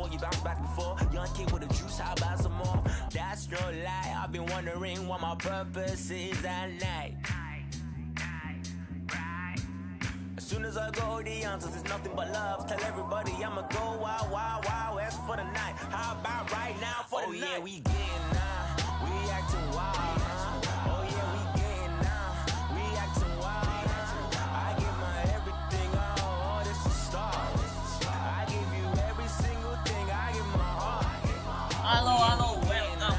before you bounce back before. Young kid with a juice, how about some more? That's no lie, I've been wondering what my purpose is at night. As soon as I go, the answers is nothing but love. Tell everybody I'ma go wild, wild, wild west for the night. How about right now for the night? Oh yeah, we getting now, we acting wild, huh? Oh yeah, we getting now, we acting wild, huh? I give my everything, oh, this is start. I give you every single thing, I give my heart. Halo, halo, welcome.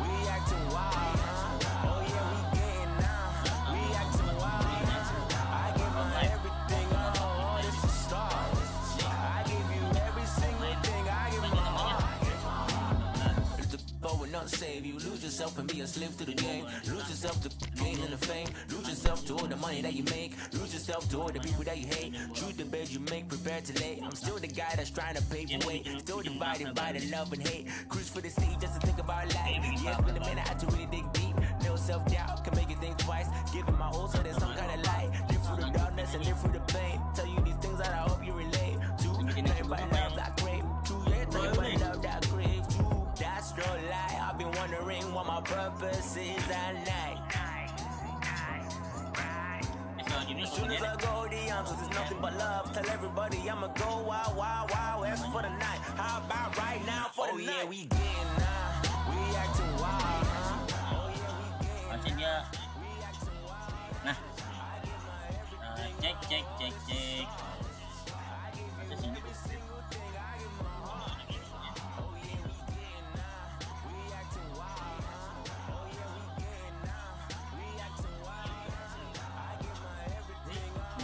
We acting wild, huh? Oh yeah, we getting now, we acting wild, huh? I give my everything, oh, this is start. I give you every single thing, I give my heart. Will not save you. Lose yourself and be a slave to the game. Lose yourself to gain and the fame. Lose yourself to all the money that you make. Lose yourself to all the people that you hate. Choose the bed you make, prepare to lay. I'm still the guy that's trying to pave the way. Still divided by the love and hate. Cruise for the city just to think about life. Yeah, it's been a minute, I had to really dig deep. No self-doubt, can make you think twice. Giving my all so there's some kind of light. Live through the darkness and live through the pain. Tell you these things that I hope you relate to. Nothing but love that crave. True, yeah, nothing but love that crave. True, that's no lie. I've been wondering what my purpose is at night. As soon as I go, the answers is nothing but love. Tell everybody I'ma go wild, wild, wild west for the night. How about right now for the night? Oh yeah, we getting now, we acting wild, huh? Oh yeah, we getting Maksudnya, nah, cek. Masa sih?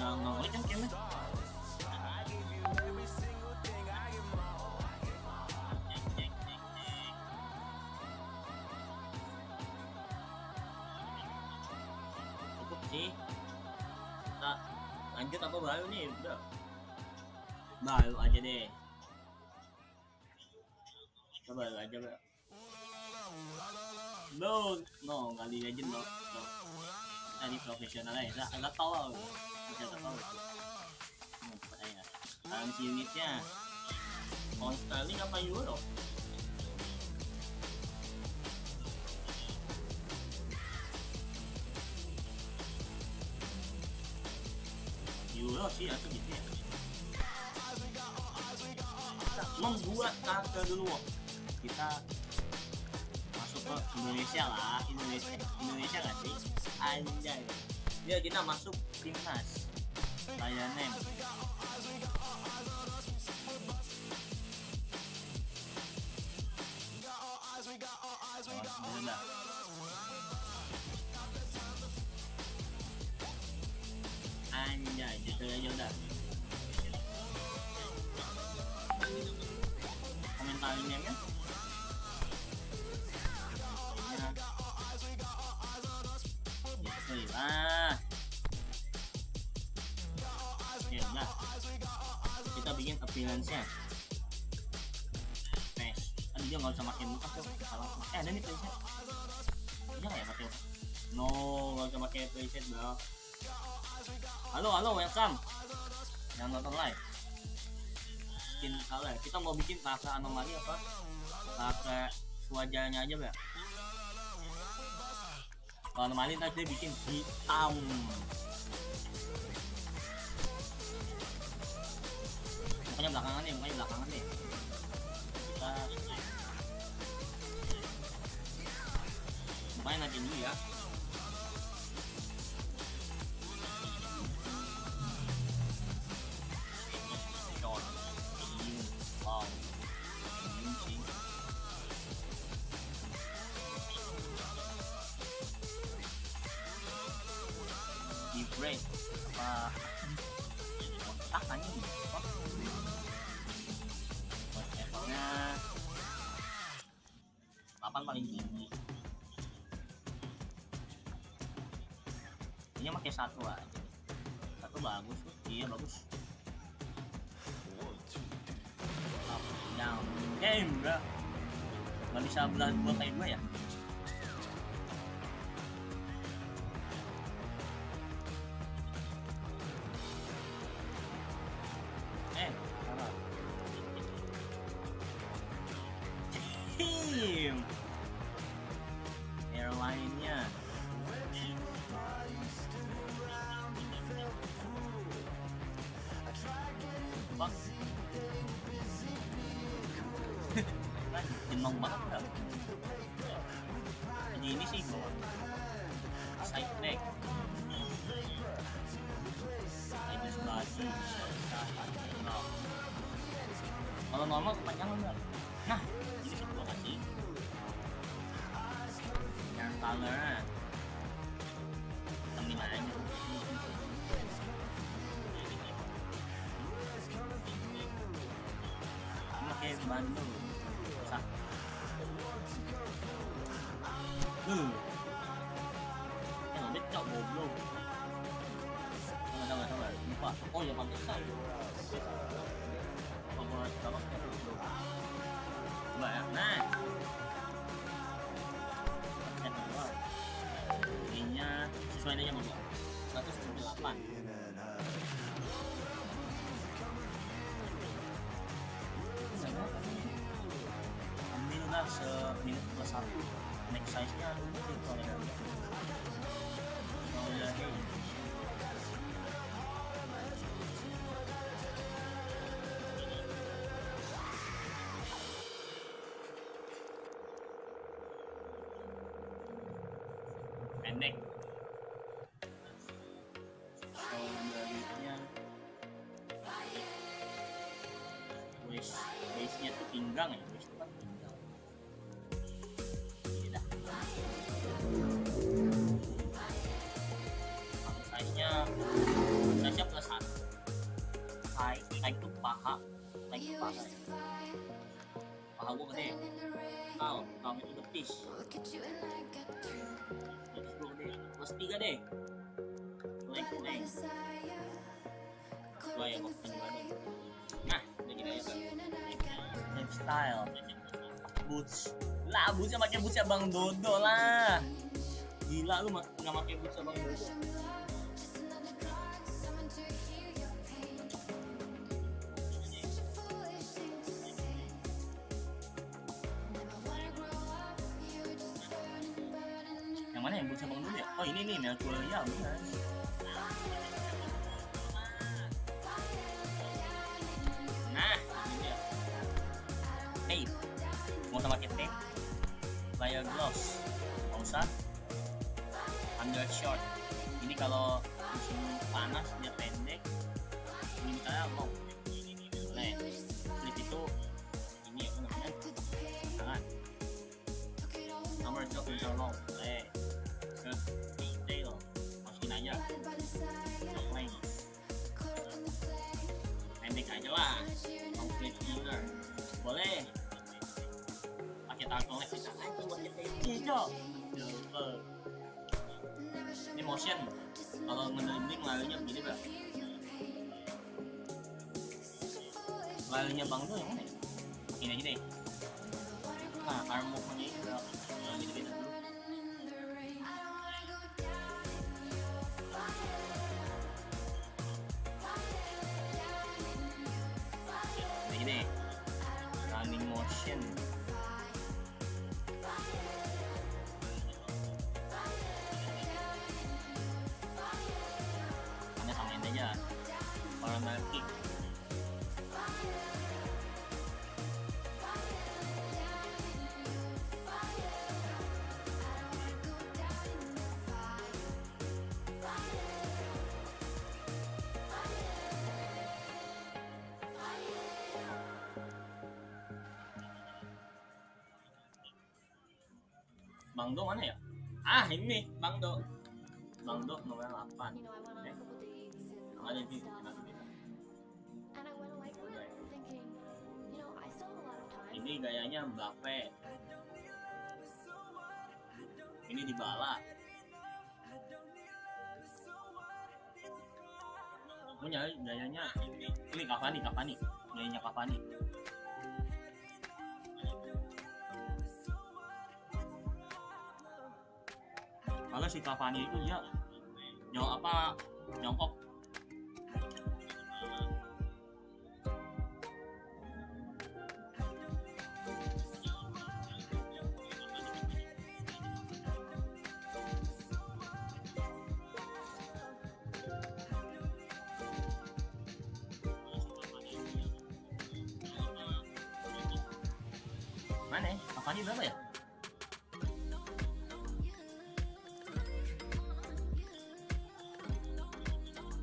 Nggak kan kayaknya. Cukup sih. Kita lanjut apa baru nih? Udah. Baru aja deh. Kita baru aja, Bro. No, kali legend no. Ini profesional ya, agak tolol. Currency unitnya pound sterling apa euro? Euro sih atau gitu ya. Kita membuat kakak dulu. Kita masuk ke Indonesia lah. Indonesia nggak sih? Anjay. Ya kita masuk timnas Thailand. Anjay, gitu aja udah. Komentarinnya kan? Gitu lah. Ya udah. Kita bikin appearance-nya. PES. Tadi dia nggak usah makin muka tuh. Ada nih preset. Iya nggak ya pakai? No, nggak usah pakai preset bro. Halo, welcome. Yang nonton live. Skin color. Kita mau bikin kakak anomali apa? Kakak wajahnya aja bro. Kalau anomali nanti dia bikin hitam. Mukanya belakangan nih. Kita mukanya nanti dulu ya. Wow. Di break apa? Otak anjing. Levelnya 8 paling tinggi. Ini pakai satu aja. Satu bagus tuh. Iya bagus. Down game bro. Nggak bisa belah dua kayak gue ya. bang. Nah, jenong banget kan. Jadi ini sih gua side back ini selagi kalau normal kepanjangan enggak. Nah ini sih gua kasih yang colornya hitam 5 aja. Ini pakai bando sah. Yang lebih cok goblok. Sabar. Lupa. Oh ya pakai saya. Favorit banget ya. Coba ya. Nah. Ininya sesuai aja Bang. 198. Ambillah seminit plus 1. Next size-nya itu kalau ya. Pendek. Selanjutnya waist-nya tuh pinggang ya, waist kan pinggang. Ini dah. Size-nya plus 1. Size tuh paha. Size tuh paha. Paha gua gede. Kau itu betis. Plus 3 deh. Leng. Dua ya kok nah, udah gini aja. Lifestyle. Boots. Lah, bootsnya pakai bootsnya Bang Dodo lah. Gila lu nggak pakai bootsnya Bang Dodo. Yang mana yang bootsnya Bang Dodo ya? Oh ini nih, Melchor ya benar. Nah, ini dia. Tape. Mau sama pakai tape? Player gloves. Nggak usah. Undershort. Ini kalau musim panas dia pendek. Ini misalnya long. Boleh. Flip itu ini apa namanya? Tangan. Nomor jok bisa long. Boleh. Ke detail. Masukin aja. Length. Pendek aja lah. Complete finger. Boleh. Pakai turtleneck bisa aja buat hijau. Ini motion. Kalau ngedribbling larinya begini Bang. Larinya Bang tuh yang mana ya? Ini aja deh. Nah, arm movement-nya itu gitu-gitu dulu. Gini, running motion. Hanya samain aja. Parallel kick. Bang Do mana ya? Ah ini Bang Do nomor 8. Ada di ini gayanya Mbappe. Ini Dybala. Punya gayanya ini Cavani. Gayanya Cavani. Kalau si Cavani itu dia jongkok. Mana ya? Apanya berapa ya?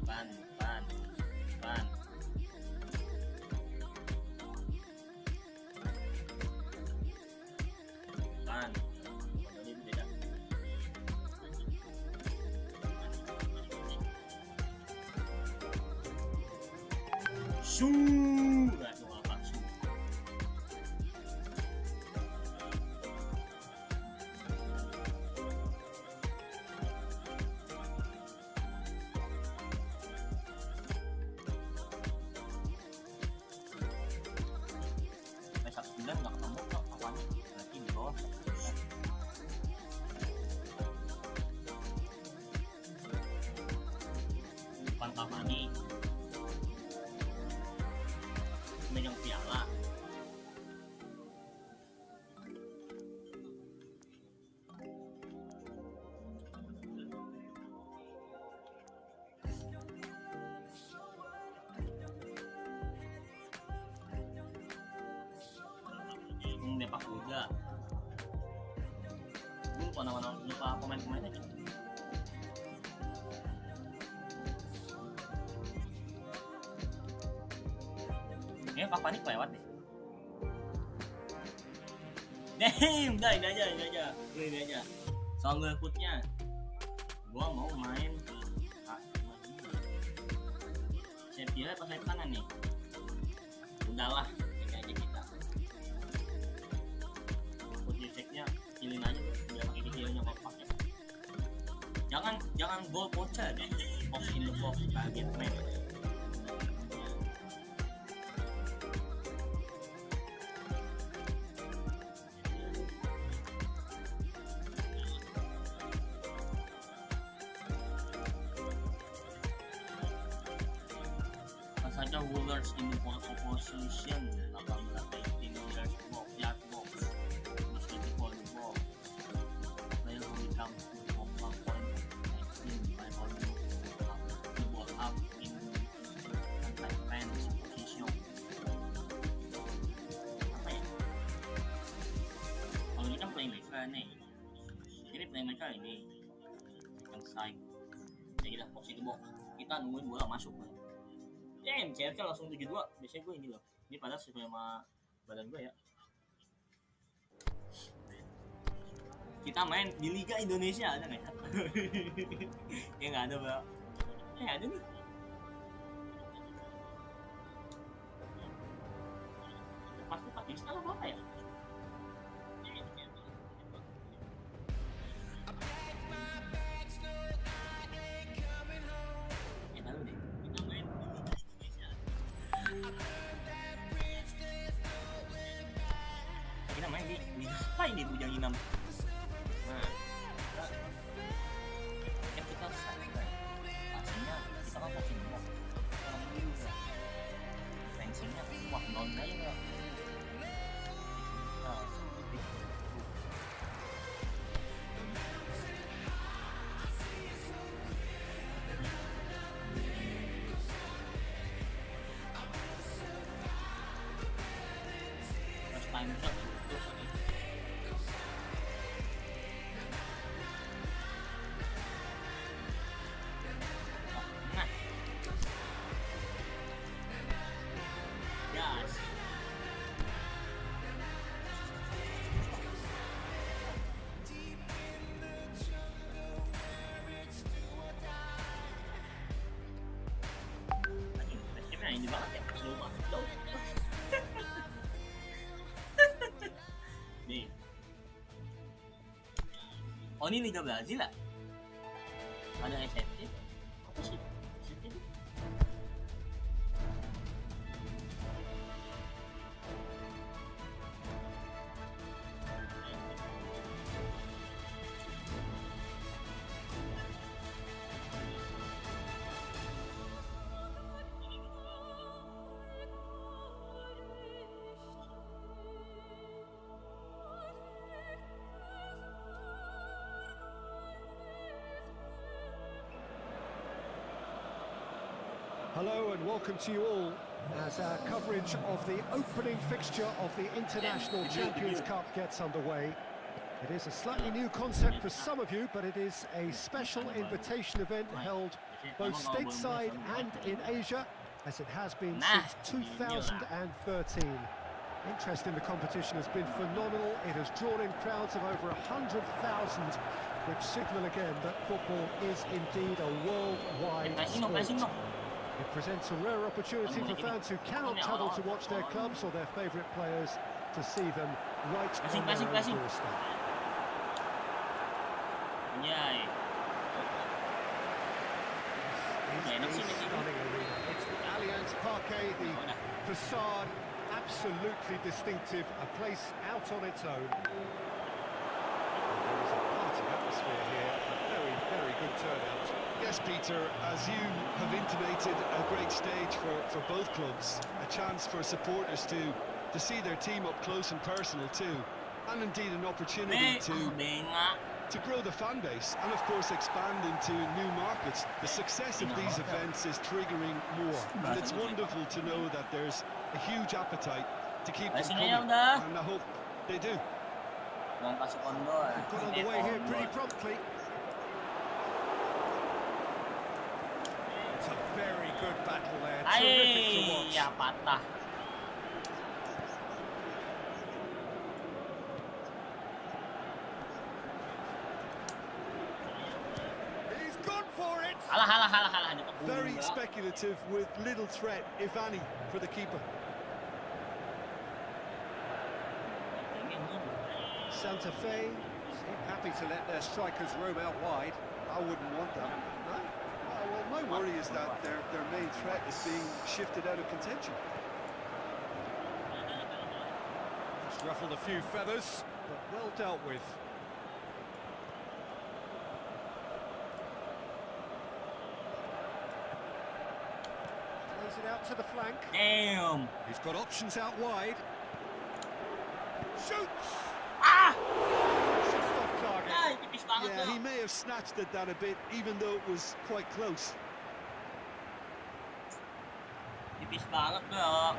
Ban. Jadi beda. Nggak tahu apa shu. PES9 nggak ketemu kok apanya, berarti di bawah 9. Bukan Cavani megang piala. Depak juga. Lupa nama-nama, lupa pemain-pemainnya gitu. Kayaknya Cavani kelewat deh. Udah ini aja. Soal berikutnya, gua mau main saya pilih pas sayap kanan nih. Udahlah, ini aja kita. Ceknya pilih aja biar pakai videonya kalau pakai. Jangan goal poacher deh. Box in the box target man. Saja Woolers in the opposition 18 yard box. Ini playmaker ini yang side. Jadi kita box itu box. Kita nungguin bola masuk. CRK langsung 7-2. Biasanya gue ini loh. Ini padahal sesuai sama badan gue ya. Kita main di Liga Indonesia ada nggak ya? Ya nggak ada bro. Ada nih. Pasti Pakistan apa ya? Kita main di apa ini Bujang Inam. Nah, kita pastinya kita kan posting box. Fencingnya wah down aja nggak. Time shot terus ini. Nah. Gas. Ini banget ya, slow banget dong. Nih. Oh ini Liga Brazil lah. Ada SMP. Apa sih? SMP itu? Hello and welcome to you all as our coverage of the opening fixture of the International Champions Cup gets underway. It is a slightly new concept for some of you, but it is a special invitation event held both stateside and in Asia, as it has been since 2013. Interest in the competition has been phenomenal. It has drawn in crowds of over 100,000, which signal again that football is indeed a worldwide sport. It presents a rare opportunity for fans who cannot travel to watch their clubs or their favourite players to see them right on their own doorstep. It's the Allianz Parquet, the facade, absolutely distinctive, a place out on its own. There is a party atmosphere here, a very, very good turnout. Yes, Peter, as you have intimated, a great stage for both clubs. A chance for supporters to see their team up close and personal too. And indeed an opportunity to grow the fan base and of course expand into new markets. The success of these events is triggering more. And it's wonderful to know that there's a huge appetite to keep them coming. And I hope they do. They've got on the way here pretty promptly. It's a very good battle there, terrific to watch. He's gone for it! Very speculative with little threat, if any, for the keeper. Santa Fe seem happy to let their strikers roam out wide. I wouldn't want that. No? Well, my worry is that their main threat is being shifted out of contention. It's ruffled a few feathers, but well dealt with. Plays it out to the flank. Damn! He's got options out wide. Shoots! Just off target. Yeah, he may have snatched at that a bit, even though it was quite close. Tipis banget bro.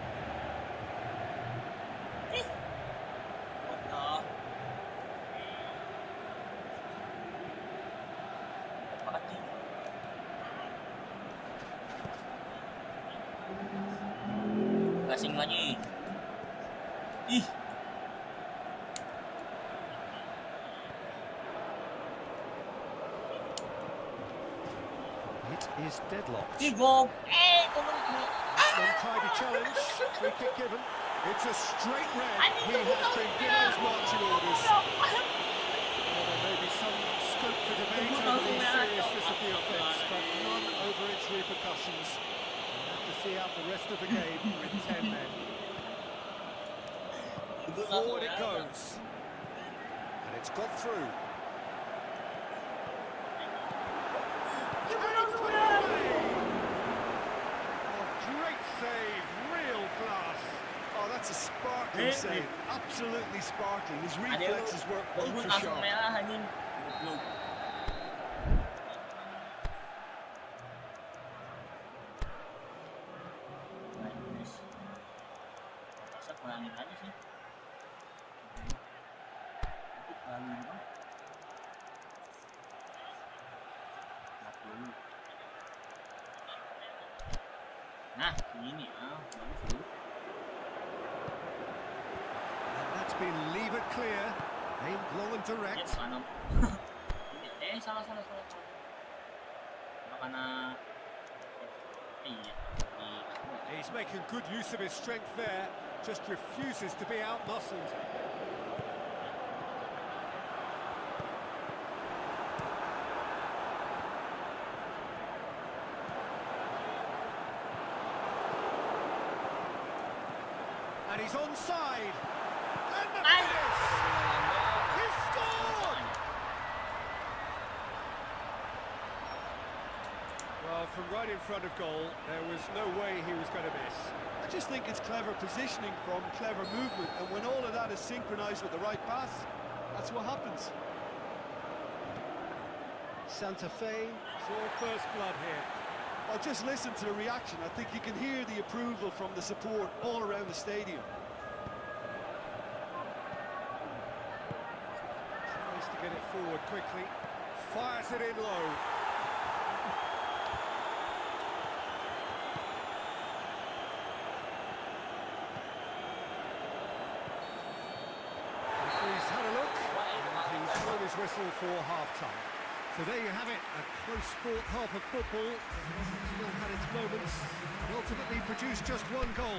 Gasing lagi. Ih. It is deadlocked. Untidy challenge, free kick given. It's a straight red. He has been given his marching orders. Well, there may be some scope for debate over the seriousness of the offence, but none over its repercussions. We'll have to see out the rest of the game with 10 men. Forward it goes. And it's got through. Great save, real class. Oh, that's a sparkling save. Absolutely sparkling. His reflexes were ultra sharp. Kurangin aja sih. Nah, ini bagus dulu. And that's been levered clear, aimed long and direct. Salah. Karena He's making good use of his strength there, just refuses to be out-muscled. And he's onside. And the finish! He's scored! Well, from right in front of goal, there was no way he was going to miss. I just think it's clever positioning from clever movement, and when all of that is synchronised with the right pass, that's what happens. Santa Fe saw first blood here. Well, just listen to the reaction. I think you can hear the approval from the support all around the stadium. Tries to get it forward quickly. Fires it in low. Referee's had a look, and he's blown his whistle for half-time. So there you have it, a close-fought half of football. Still had its moments, and ultimately produced just one goal.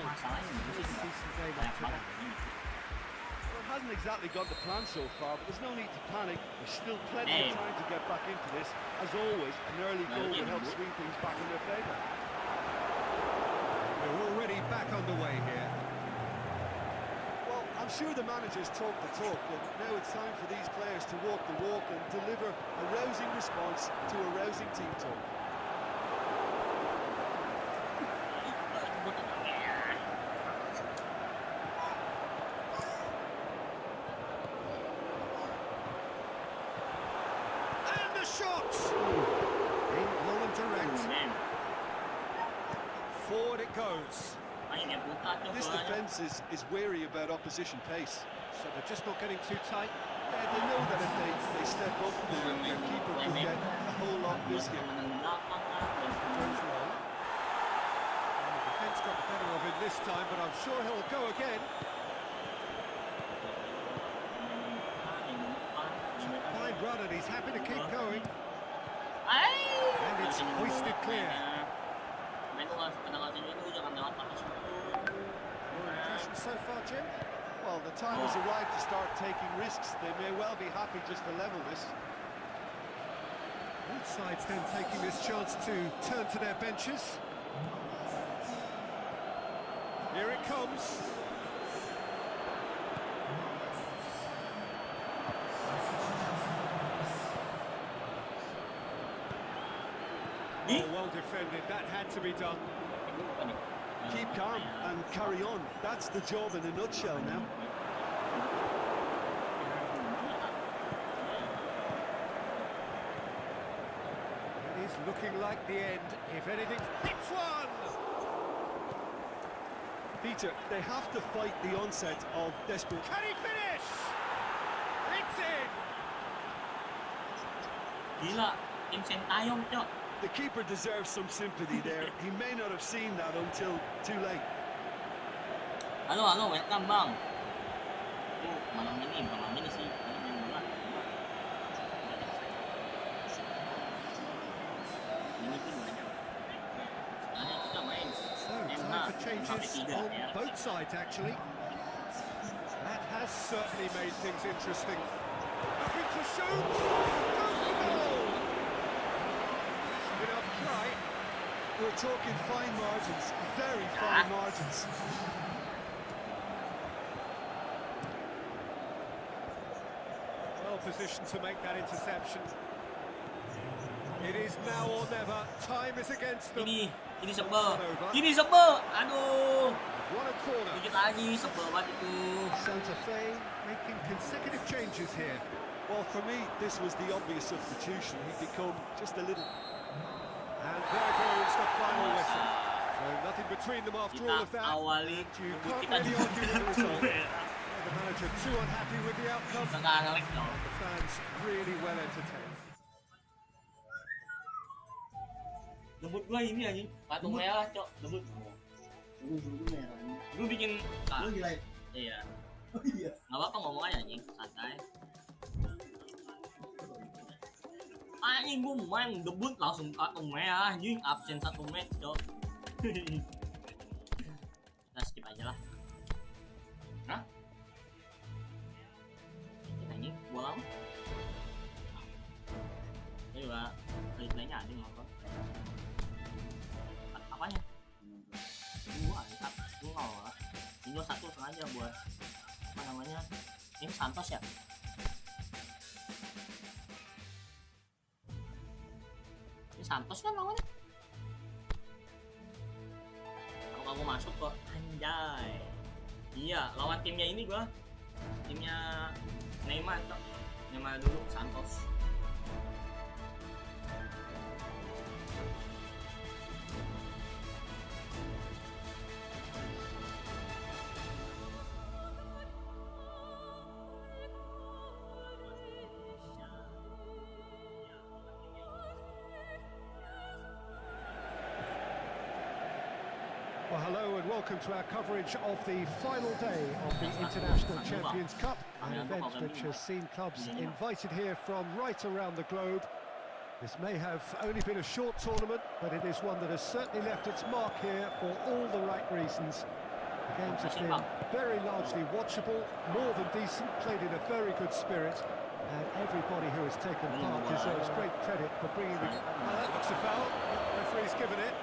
Decent game after that. Well, it hasn't exactly gone to plan so far, but there's no need to panic. There's still plenty of time to get back into this. As always, an early goal will help swing things back in their favour. We're already back underway here. Well, I'm sure the managers talk the talk, and now it's time for these players to walk the walk and deliver a rousing response to a rousing team talk. And the shot! Aimed low and direct. Forward it goes. This defence is wary about opposition pace. So they're just not getting too tight. Yeah, they know that if they step up, their keeper could get a whole lot busier. Goes long. And the defence got the better of it this time, but I'm sure he'll go again. Fine run, and he's happy to keep going. And it's hoisted clear. Impression so far, Jim? Well, the time has arrived to start taking risks. They may well be happy just to level this. Both sides then taking this chance to turn to their benches. Here it comes. Oh, well defended, that had to be done. Keep calm and carry on. That's the job in a nutshell now. It is looking like the end. If anything, hits one! Peter, they have to fight the onset of desperate... Can he finish? It's in! Gila, tim Sintayong, Cok. The keeper deserves some sympathy there. He may not have seen that until too late. Halo, welcome bang. Malam ini sih, main bola. Ini sih banyak. Sekarang kita main. So, time for changes on both sides, actually. That has certainly made things interesting. Looking to shoot! Goes for goal! Enough try. We're talking fine margins, very fine margins. Well positioned to make that interception. It is now or never. Time is against them. Ini sebel. Aduh. What a corner. Dikit lagi sebel banget itu. Santa Fe making consecutive changes here. Well, for me, this was the obvious substitution. He'd become just a little... And there goes the final whistle. So nothing between them after all of that. Awali, You can't really argue with the result. The manager too unhappy with the outcome. Nangangalek dong. The fans really well entertained. Debut gua ini anjing, patung merah, Cok. Debut. Gua bikin lu gila. Iya. Oh iya. Enggak apa-apa ngomong aja anjing, santai. Anjing gua main debut langsung patung merah anjing, absen 1 match, Cok. Kita skip aja lah. Hah? Anjing, bola. Ini juga replaynya ada apa? Apanya? Dua, nol lah. Ini 1 sengaja buat apa namanya? Ini Santos ya? Ini Santos kan namanya? Kalau kamu masuk kok, anjay. Iya, lawan timnya ini gua. Timnya Neymar tuh. Neymar dulu Santos. Well, hello and welcome to our coverage of the final day of the International Champions Cup, an event which has seen clubs invited here from right around the globe. This may have only been a short tournament, but it is one that has certainly left its mark here for all the right reasons. The games have been very largely watchable, more than decent, played in a very good spirit, and everybody who has taken part deserves great credit for bringing the... Oh, that looks a foul. The referee's given it.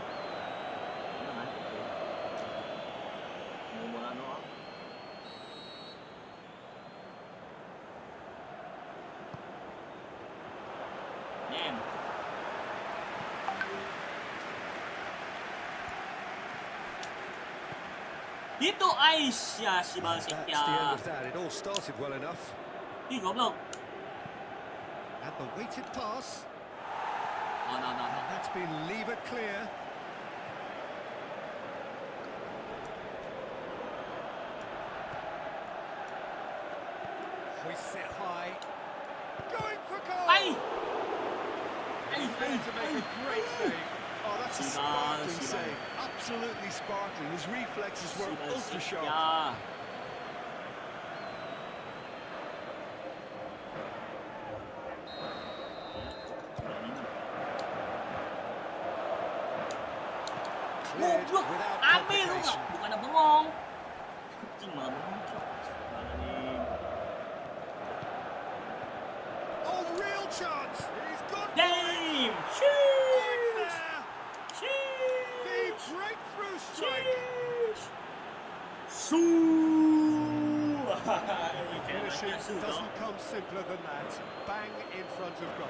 Itu Aisyah si Balsik ya. It all started well enough. Ih, goblok. And the weighted pass. No. And that's been levered clear. Hoists it high. Going for goal. Ay! He's there to make a great save. Oh, that's a sparkling save. Absolutely sparkling. His reflexes were ultra sharp. Ya. Goblok, ambil lu nggak? Bukan ada bengong. Kucing malah bengong. Oh, real chance. He's got Damn! the breakthrough strike. Finishing doesn't come simpler than that. Bang in front of goal.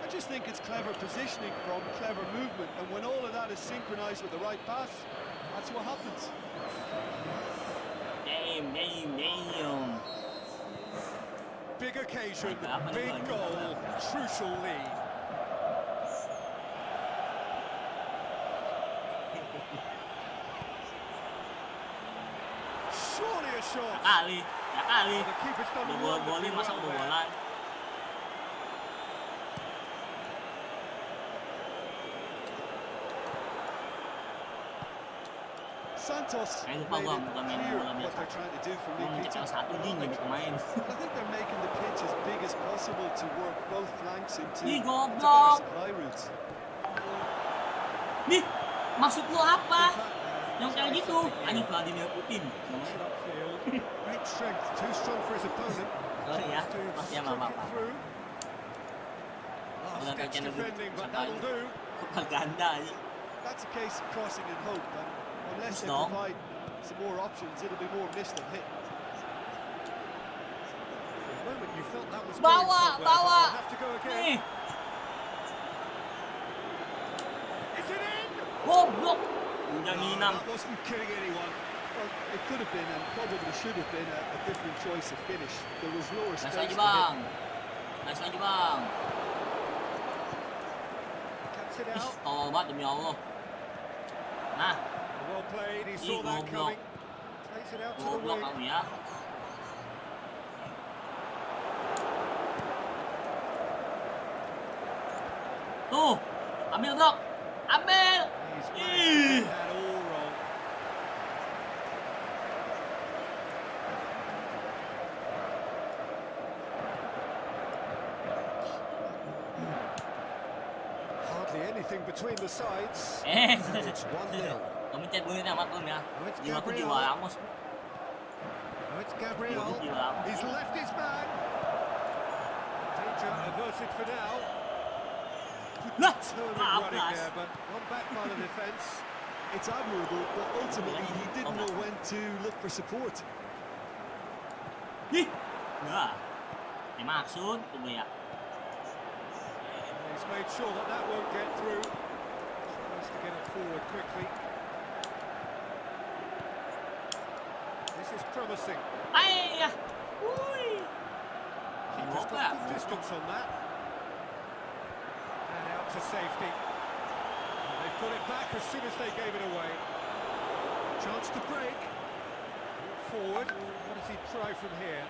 I just think it's clever positioning from clever movement, and when all of that is synchronized with the right pass, that's what happens. Damn. Big occasion, big goal, crucial lead. Surely a shot. Ya kali. The keeper's done Udah wonderfully golin masa well udah there. bolan. Santos Saya made lupa gua bukan it main clear bola what biasa. they're trying to do for Gua me. mencet L1 nih jadi pemain. I think they're making the pitch as big as possible to work both flanks into Ih, better goblok. supply routes. Nih, maksud lu apa? Yang kayak gitu, anjing Vladimir Putin. Great strength, too strong for his opponent. Sorry ya, To maaf ya, stroke maaf. it through. Udah Last ditch channel defending, but sampai that'll do. propaganda aja. That's a case of crossing in hope, and unless they No. provide some more options, it'll be more missed than hit. For a moment you felt that was going Bawa. somewhere, but they'll have to go again. Nih, Is it in? goblok. Udah No, nginam. that wasn't killing anyone. Well, it could have been, and probably should have been, a different choice of finish. There was lower Nice stakes lagi to bang. hit. Nice lagi bang. Cuts it Ih, out. tolol banget demi Allah. Nah, Well played, he saw Ih, that goblok. coming. Plays it out to the goblok wing. kamu ya. Tuh, ambil bro. Ambil. He's managed to Ih. get that all wrong. Hardly anything between the sides. It's 1-0. Kamu mencet bunyi sama tuh ya. Oh, it's Jiwaku Gabriel. jiwa Ramos. Oh, it's Gabriel. Jiwaku jiwa Ramos. He's left his man. Danger averted for now. Lah, Turning running bablas. there, but one back by the defence. It's admirable, but ultimately he didn't know when to look for support. Ih, nah. Ini maksud tunggu ya. He's made sure that that won't get through. Tries to get it forward quickly. This is promising. Ay, ya. Ui. Keeper's got good distance on that. And out to safety. And they've got it back as soon as they gave it away. Chance to break. Forward. What does he try from here?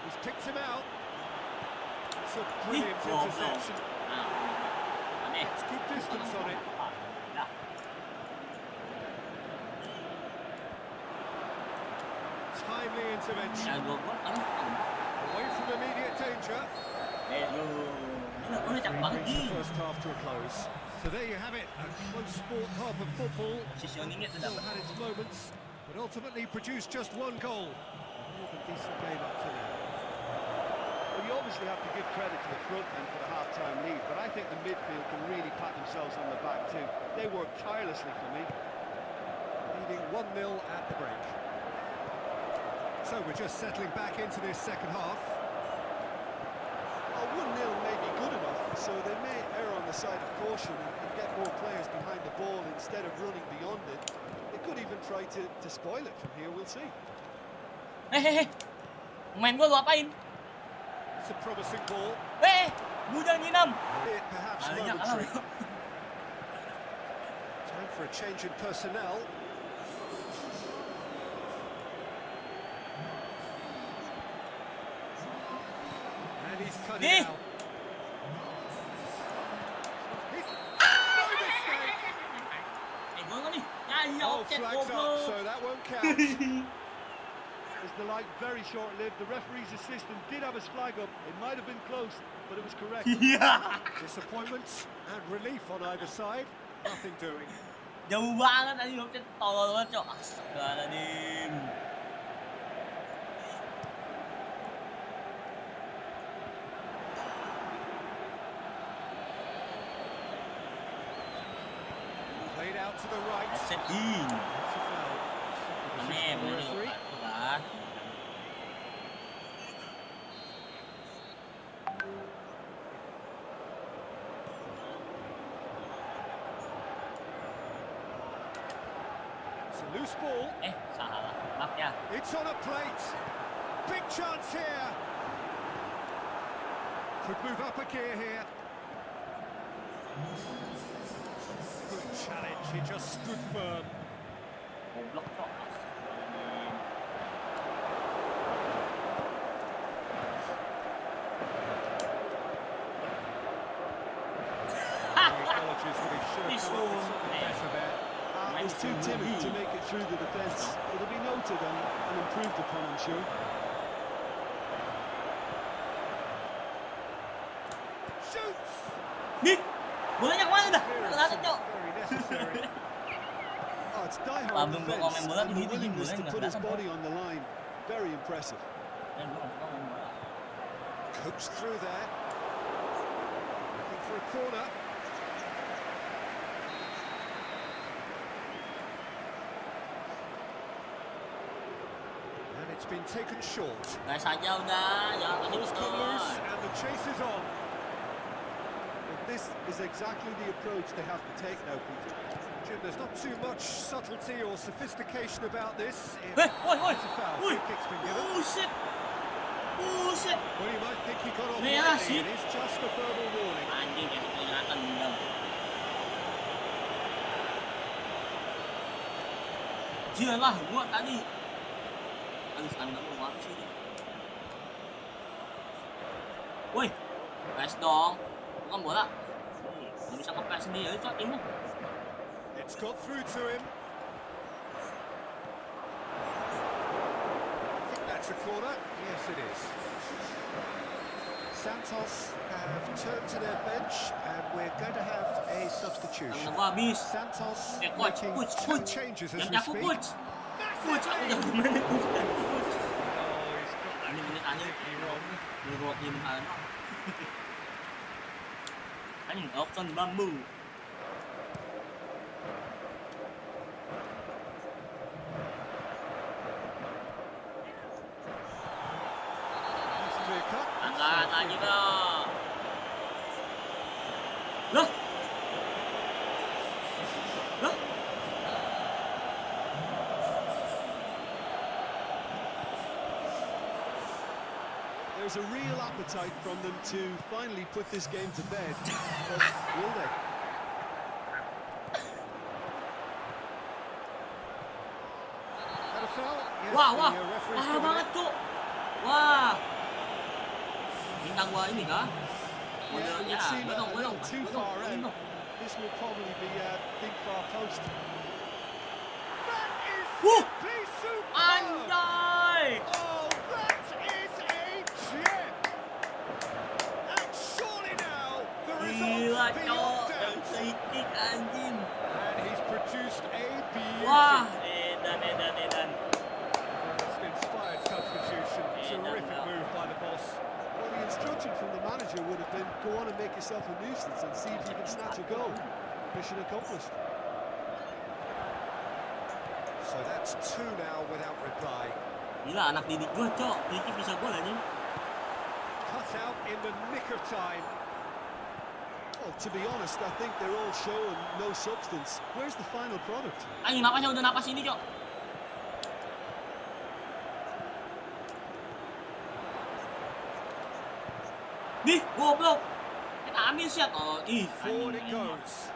He's picked him out. It's a brilliant interception. Nah, aneh. It's good distance on it. Nah. timely intervention. Ya gua kan. Away from immediate danger. Ini cak banget Brings nih. the first half to a close. So there you have it, a close sport half of football. Positioningnya tuh Still dapat. had its moments, but ultimately produced just one goal. More than decent game up to now. Well, you obviously have to give credit to the front end for the half-time lead, but I think the midfield can really pat themselves on the back too. They worked tirelessly for me. Leading 1-0 at the break. So we're just settling back into this second half. Well, 1-0 may be good enough, so they may err on the side of caution and get more players behind the ball instead of running beyond it. They could even try to spoil it from here, we'll see. Hei, pemain gua lu apain? It's a promising ball. Bujang nginam. It perhaps Banyak momentary. Time for a change in personnel. And he's cut Nih. it out. No mistake. Gua nggak nih? Ya, Oh, offset flags up, goblok. so that won't count. As the light very short-lived, the referee's assistant did have his flag up. It might have been close, but it was correct. Iya. Disappointment and relief on either side. Nothing doing. Jauh banget tadi offset, tolol banget, Cok. Astagfirullahaladzim. Played out to the right. Offset ding. It's a foul. Aneh, Decision from the bener referee. juga kan. It's a loose ball. Salah. Maaf ya. It's on a plate. Big chance here. Could move up a gear here. Good challenge. He just stood firm. Goblok, Cok. Astagfirullahaladzim. He acknowledges that he should have come up with something better there. He was too timid to make it through the defence. It'll be noted and improved upon, I'm sure. Shoots. Nih, bolanya kemana dah? Kelihatan, Cok. Very necessary. Oh, it's die-hard Lambung gua komen defence bola and the tinggi-tinggi, willingness bolanya to nggak put his kelihatan, body on the line. Very impressive. Gua nggak suka main bola. Coached through there. Looking for a corner. And it's been taken short. Gak saja udah, jangan kasih Ball's come skor. loose and the chase is on. But this is exactly the approach they have to take now, Peter. Jim, there's not too much subtlety or sophistication about this. Woi, It's a foul. woi. Free kick's been given. Buset. Buset. Well, you might think he got off Merah lightly. sih. It is just a verbal warning. Anjing kayak kelihatan dendam. Jelah gua tadi. Aduh, anda mau apa sih ini? Woi, press dong. Bukan bola. Nggak bisa nge-press sendiri, Cok, timnya. It's got through to him. I think that's a corner. Yes, it is. Santos have turned to their bench, and we're going to have a substitution. Tangan gua habis. Santos Coach, making coach, two coach. changes as Yang we aku speak. coach. Coach, aku jangan gimana coach. Oh, he's got that Ini menit aja. wrong. Menurut ini mana? Anjing, option bambu. It's clear cut. Angkat lagi dong. Loh? Loh? There's a real appetite from them to finally put this game to bed. But will they? That a foul? Yes, Wah, wah. the referee's Mahal given banget, it. Cuk. Wah. Bintang gua ini kah? Yeah, it Modelnya. would seem a Belum. little too far out. This will probably be a big far post. That is Wuh. simply superb. Anjay. Wah, beauty. edan. It's an inspired substitution. Terrific move by the boss. Well, the instruction from the manager would have been, go on and make yourself a nuisance and see if you can snatch a goal. Mission accomplished. So that's 2 now without reply. Gila, anak didik gue, Cok. Dikit bisa gol anjing. Cut out in the nick of time. Well, to be honest, I think they're all showing no substance. Where's the final product? Anjing, napasnya udah napas ini, Cok. Nih, goblok. Kita ambil shot. Oh, ih. Forward it goes.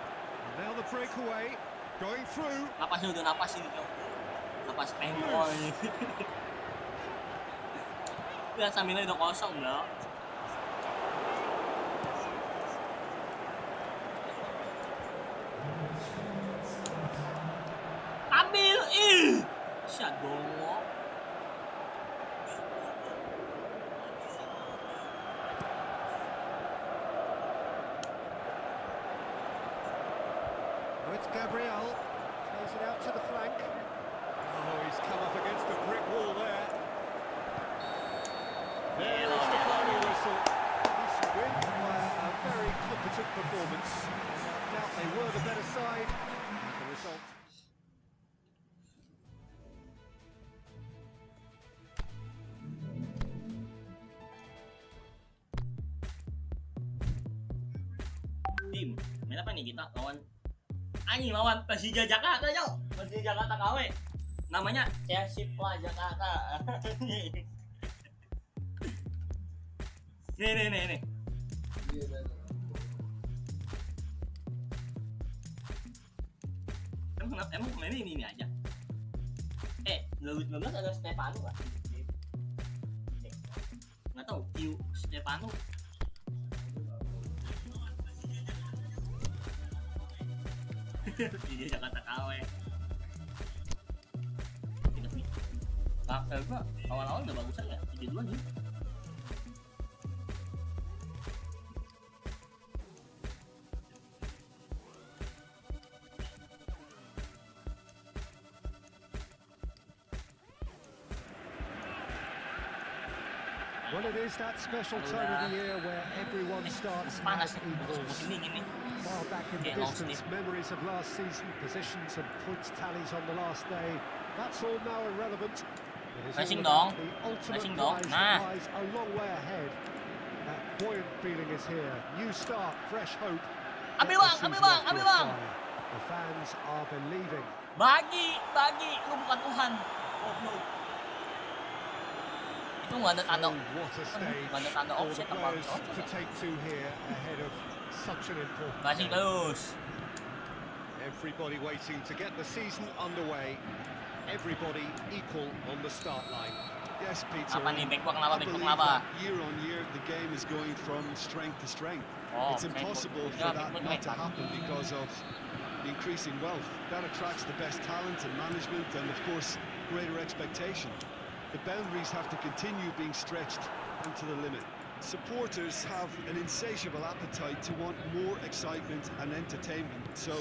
And now the breakaway going through. Napasnya udah napas ini, Cok. Napas pengkol ini. Lihat Samina udah kosong, Bro. Ambil, ih. Shot dong. Oh, it's Gabriel. Plays it out to the flank. Oh, he's come up against the brick wall there. There is the final whistle. This win by a very competent performance. No doubt they were the better side. The result. Tim, main apa nih kita? Lawan Persija Jakarta, Cok. Persija Jakarta KW. Namanya Persipla Jakarta. Nih. Emang mainnya ini aja. 2019 ada Stefano nggak? Nggak tahu. Stefano. Persija Jakarta KW. Gua awal-awal udah bagusan ya, 3-2 nih. Well, it is that special time of the year where everyone starts as equals. Far back in the distance, memories of last season, positions and points tallies on the last day, that's all now irrelevant. It is all about the ultimate prize that lies a long way ahead. That buoyant feeling is here. New start, fresh hope. Ambil bang. The fans are believing. Bagi, lu bukan Tuhan. Goblok. Itu nggak ada tanda. What a stage. Nggak ada tanda All the offset apa? players to take to here ahead of such an important Kasih game. terus. Everybody waiting to get the season underway. Everybody equal on the start line. Yes, Peter. Apa nih? Backpack I believe kenapa? that year on year the game is going from strength to strength. It's impossible for that not to happen because of the increasing wealth. That attracts the best talent and management and, of course, greater expectation. The boundaries have to continue being stretched and to the limit. Supporters have an insatiable appetite to want more excitement and entertainment. So,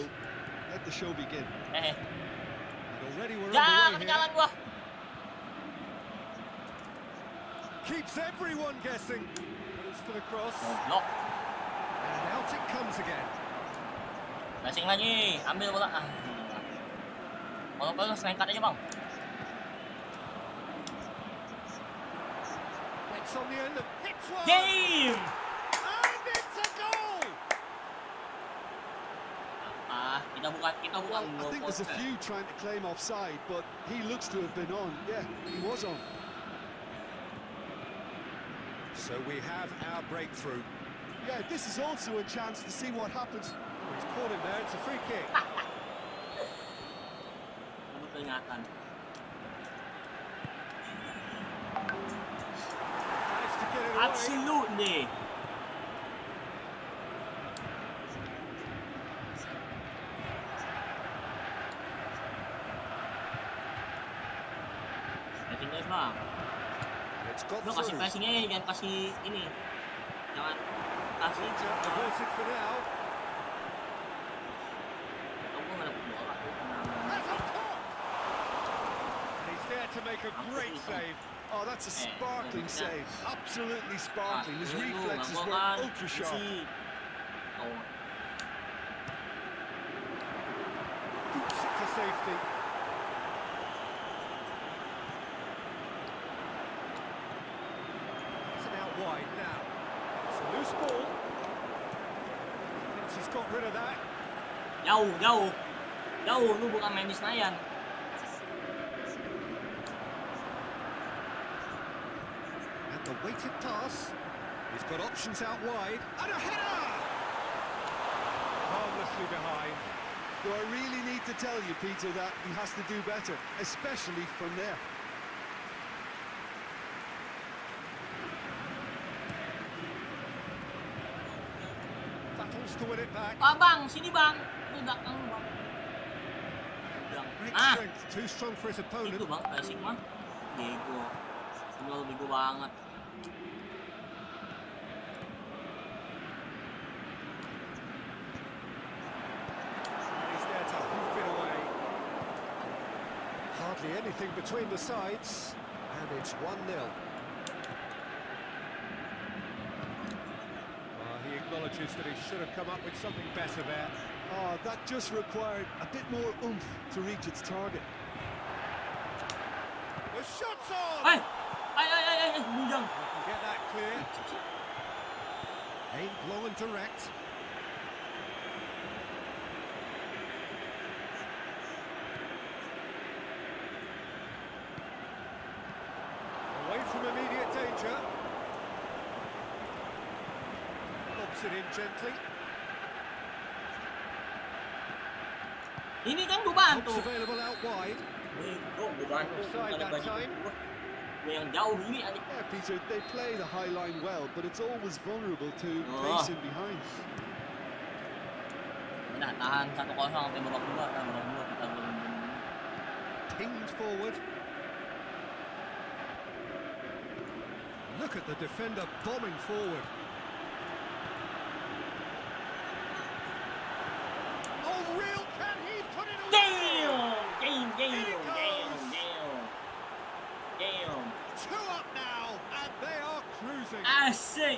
let the show begin. Already we're Jangan underway jalan here. gua. Keeps everyone guessing. Goes for the cross. Goblok. And out it comes again. Passing lagi, ambil bola. Kalau selengkat aja, Bang. It's on the end of hits one. Game. And it's a goal. Kita bukan Well, I think there's a few trying to claim offside, but he looks to have been on. Yeah, he was on. So we have our breakthrough. Yeah, this is also a chance to see what happens. He's caught him there. It's a free kick. Itu peringatan. Managed to get it away. Absolutely. Passing guys, Bang. And it's got Lo kasih through. passingnya, jangan kasih ini. Jangan kasih. Averted for now. Aku nggak dapet bola. That's up top. to make a great save. Oh, that's a sparkling save. Absolutely sparkling. His reflexes were ultra sharp. Keeps it to safety. It's an out wide now. It's a loose ball. Thinks he's got rid of that. Jauh. Lu bukan main di Senayan. And the weighted pass. He's got options out wide. And a header! Harmlessly behind. Do I really need to tell you, Peter, that he has to do better, especially from there? Battles to win it back. Bang, sini bang. Lu belakang bang. Great strength, too strong for his opponent. Itu bang, pressing mah. Bego. Sendal bego banget. Hardly anything between the sides, and it's 1-0. He acknowledges that he should have come up with something better there. Oh, that just required a bit more oomph to reach its target. The shot's on! Hey! Bujang. Can get that clear. Aimed long and direct. Away from immediate danger. Lobs it in gently. Ini kan gue bantu. Helps available out wide. Gue bantu. Offside that time. Gue yang jauh ini adik. Yeah, Peter, they play the high line well, but it's always vulnerable to pace in behind. Udah tahan 1-0 sampai babak 2 kita belum. Pinged forward. Look at the defender bombing forward. Oh, real, can he put it away? Damn. 2 up now, and they are cruising. Asik.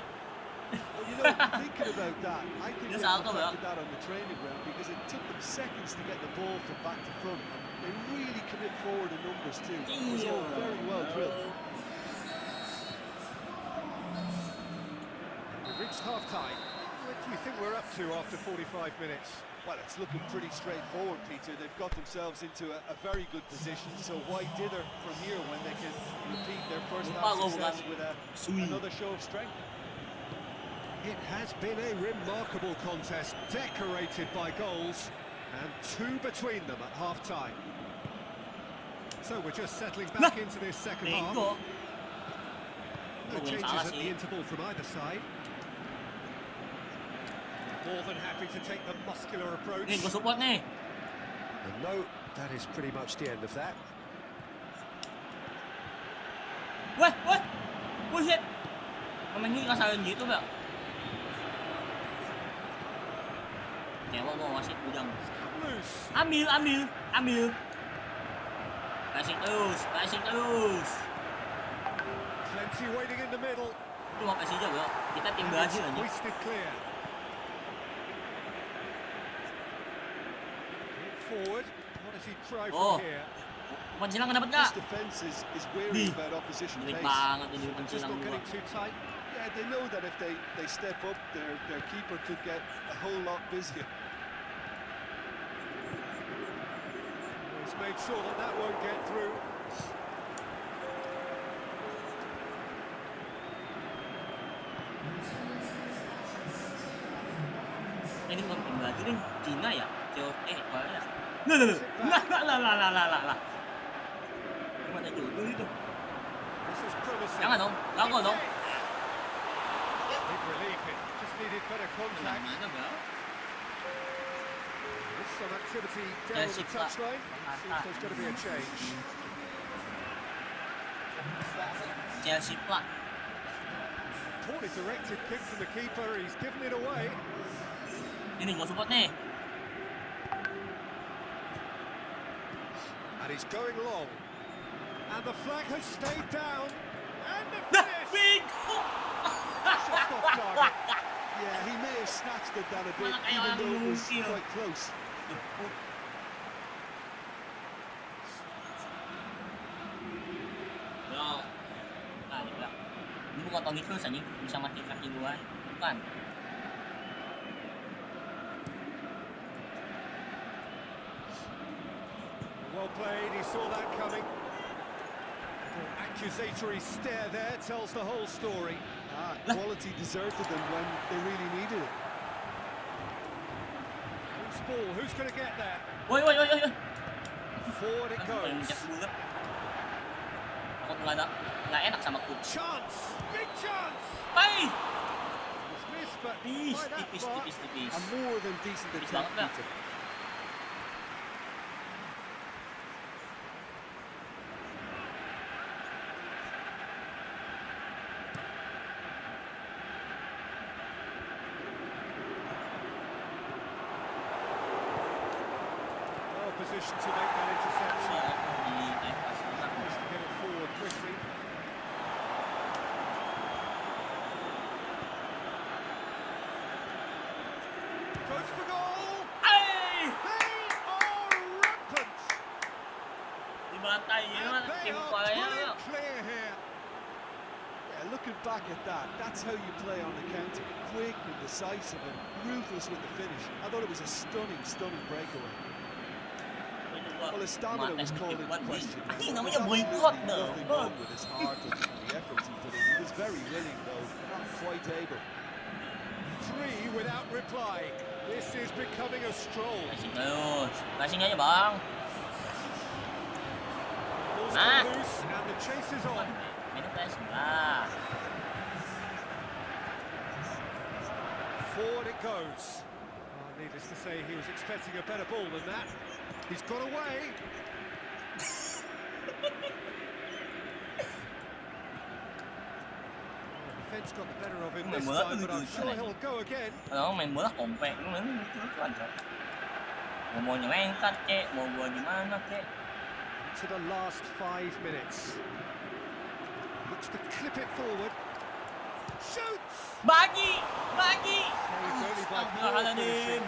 Well, you know, thinking about that, I think they perfected that on the training ground because it took them seconds to get the ball from back to front. They really commit forward in numbers too. It was all very well drilled. We've reached half-time. What do you think we're up to after 45 minutes? Well, it's looking pretty straightforward, Peter. They've got themselves into a very good position, so why dither from here when they can repeat their first half success with another show of strength? It has been a remarkable contest, decorated by goals, and 2 between them at half-time. So we're just settling back into this second half. No changes at the interval from either side. More than happy to take the muscular approach. Nih, gue support nih. And no, that is pretty much the end of that. Wah, bullshit. Pemain ini kasarin gitu, Bang. Cewek gua wasit Bujang. Ambil. Passing terus. Plenty waiting in the middle. Itu mau kasih aja, Bro. Kita tim Brazil aja. Hoisted clear. Forward. What does he try from here? Umpan silang dapat enggak? This defense is wary about opposition pace. Banget ini umpan Just silang not gua. getting too tight. Yeah, they know that if they step up, their keeper could get a whole lot busier. He's made sure that won't get through. Ini bukan tim Brazil, ini Cina ya? Korea. Lah. Cuma ada jodoh itu. Jangan dong, lago dong. Big relief, it just needed better contact. With some activity down on the touchline, seems there's going to be a change. Chelsea pula. Poorly directed kick from the keeper, he's given it away. Ini gua support nih. And he's going long. And the flag has stayed down. And the Nah, finish. bingo. Just off target. Yeah, he may have snatched at that a bit, Malah kayak even orang though it was ngungkil. quite close. Bro, ah dia bilang, ini bukan Tony Kroos anjing, bisa mati kaki gua, bukan. Well played, he saw that coming. The accusatory stare there tells the whole story. Quality deserted them when they really needed it. Loose ball, who's going to get there? Woi. Forward it Aduh, pengen goes. ngecek bulat. Aku nggak enak sama ku. Chance! Big chance! Hai, It's missed, but tipis, by that far. tipis. A more than decent Tipis attempt, banget, Peter. Well positioned to make that interception. Just to get it forward quickly. Goes for goal! Hai, They are rampant! dibantai ya, And they tim are Korea. pulling clear here. Yeah, looking back at that, that's how you play on the counter. Quick and decisive and ruthless with the finish. I thought it was a stunning breakaway. Well, his stamina was called into question. Anjing There was namanya boykot absolutely dong. nothing wrong with his heart and the efforts he put in. He was very willing, though, not quite able. 3 without reply. This is becoming a stroll. Passing aja bang. Ball's Ah. come loose and the chase is on. Ini passing lah. Forward it goes. Oh, needless to say, he was expecting a better ball than that. He's got away. The defence got the better of him this Bola time, but I'm lucu-lucuan sure aja. he'll go again. Kalau main bola kompak, lu main lucu-lucuan coy. Mau nyelengkat kek, mau gua gimana kek. To the last 5 minutes. Looks to clip it forward. Shoots! Bagi. Saved only by poor Astagfirullahaladzim. finishing.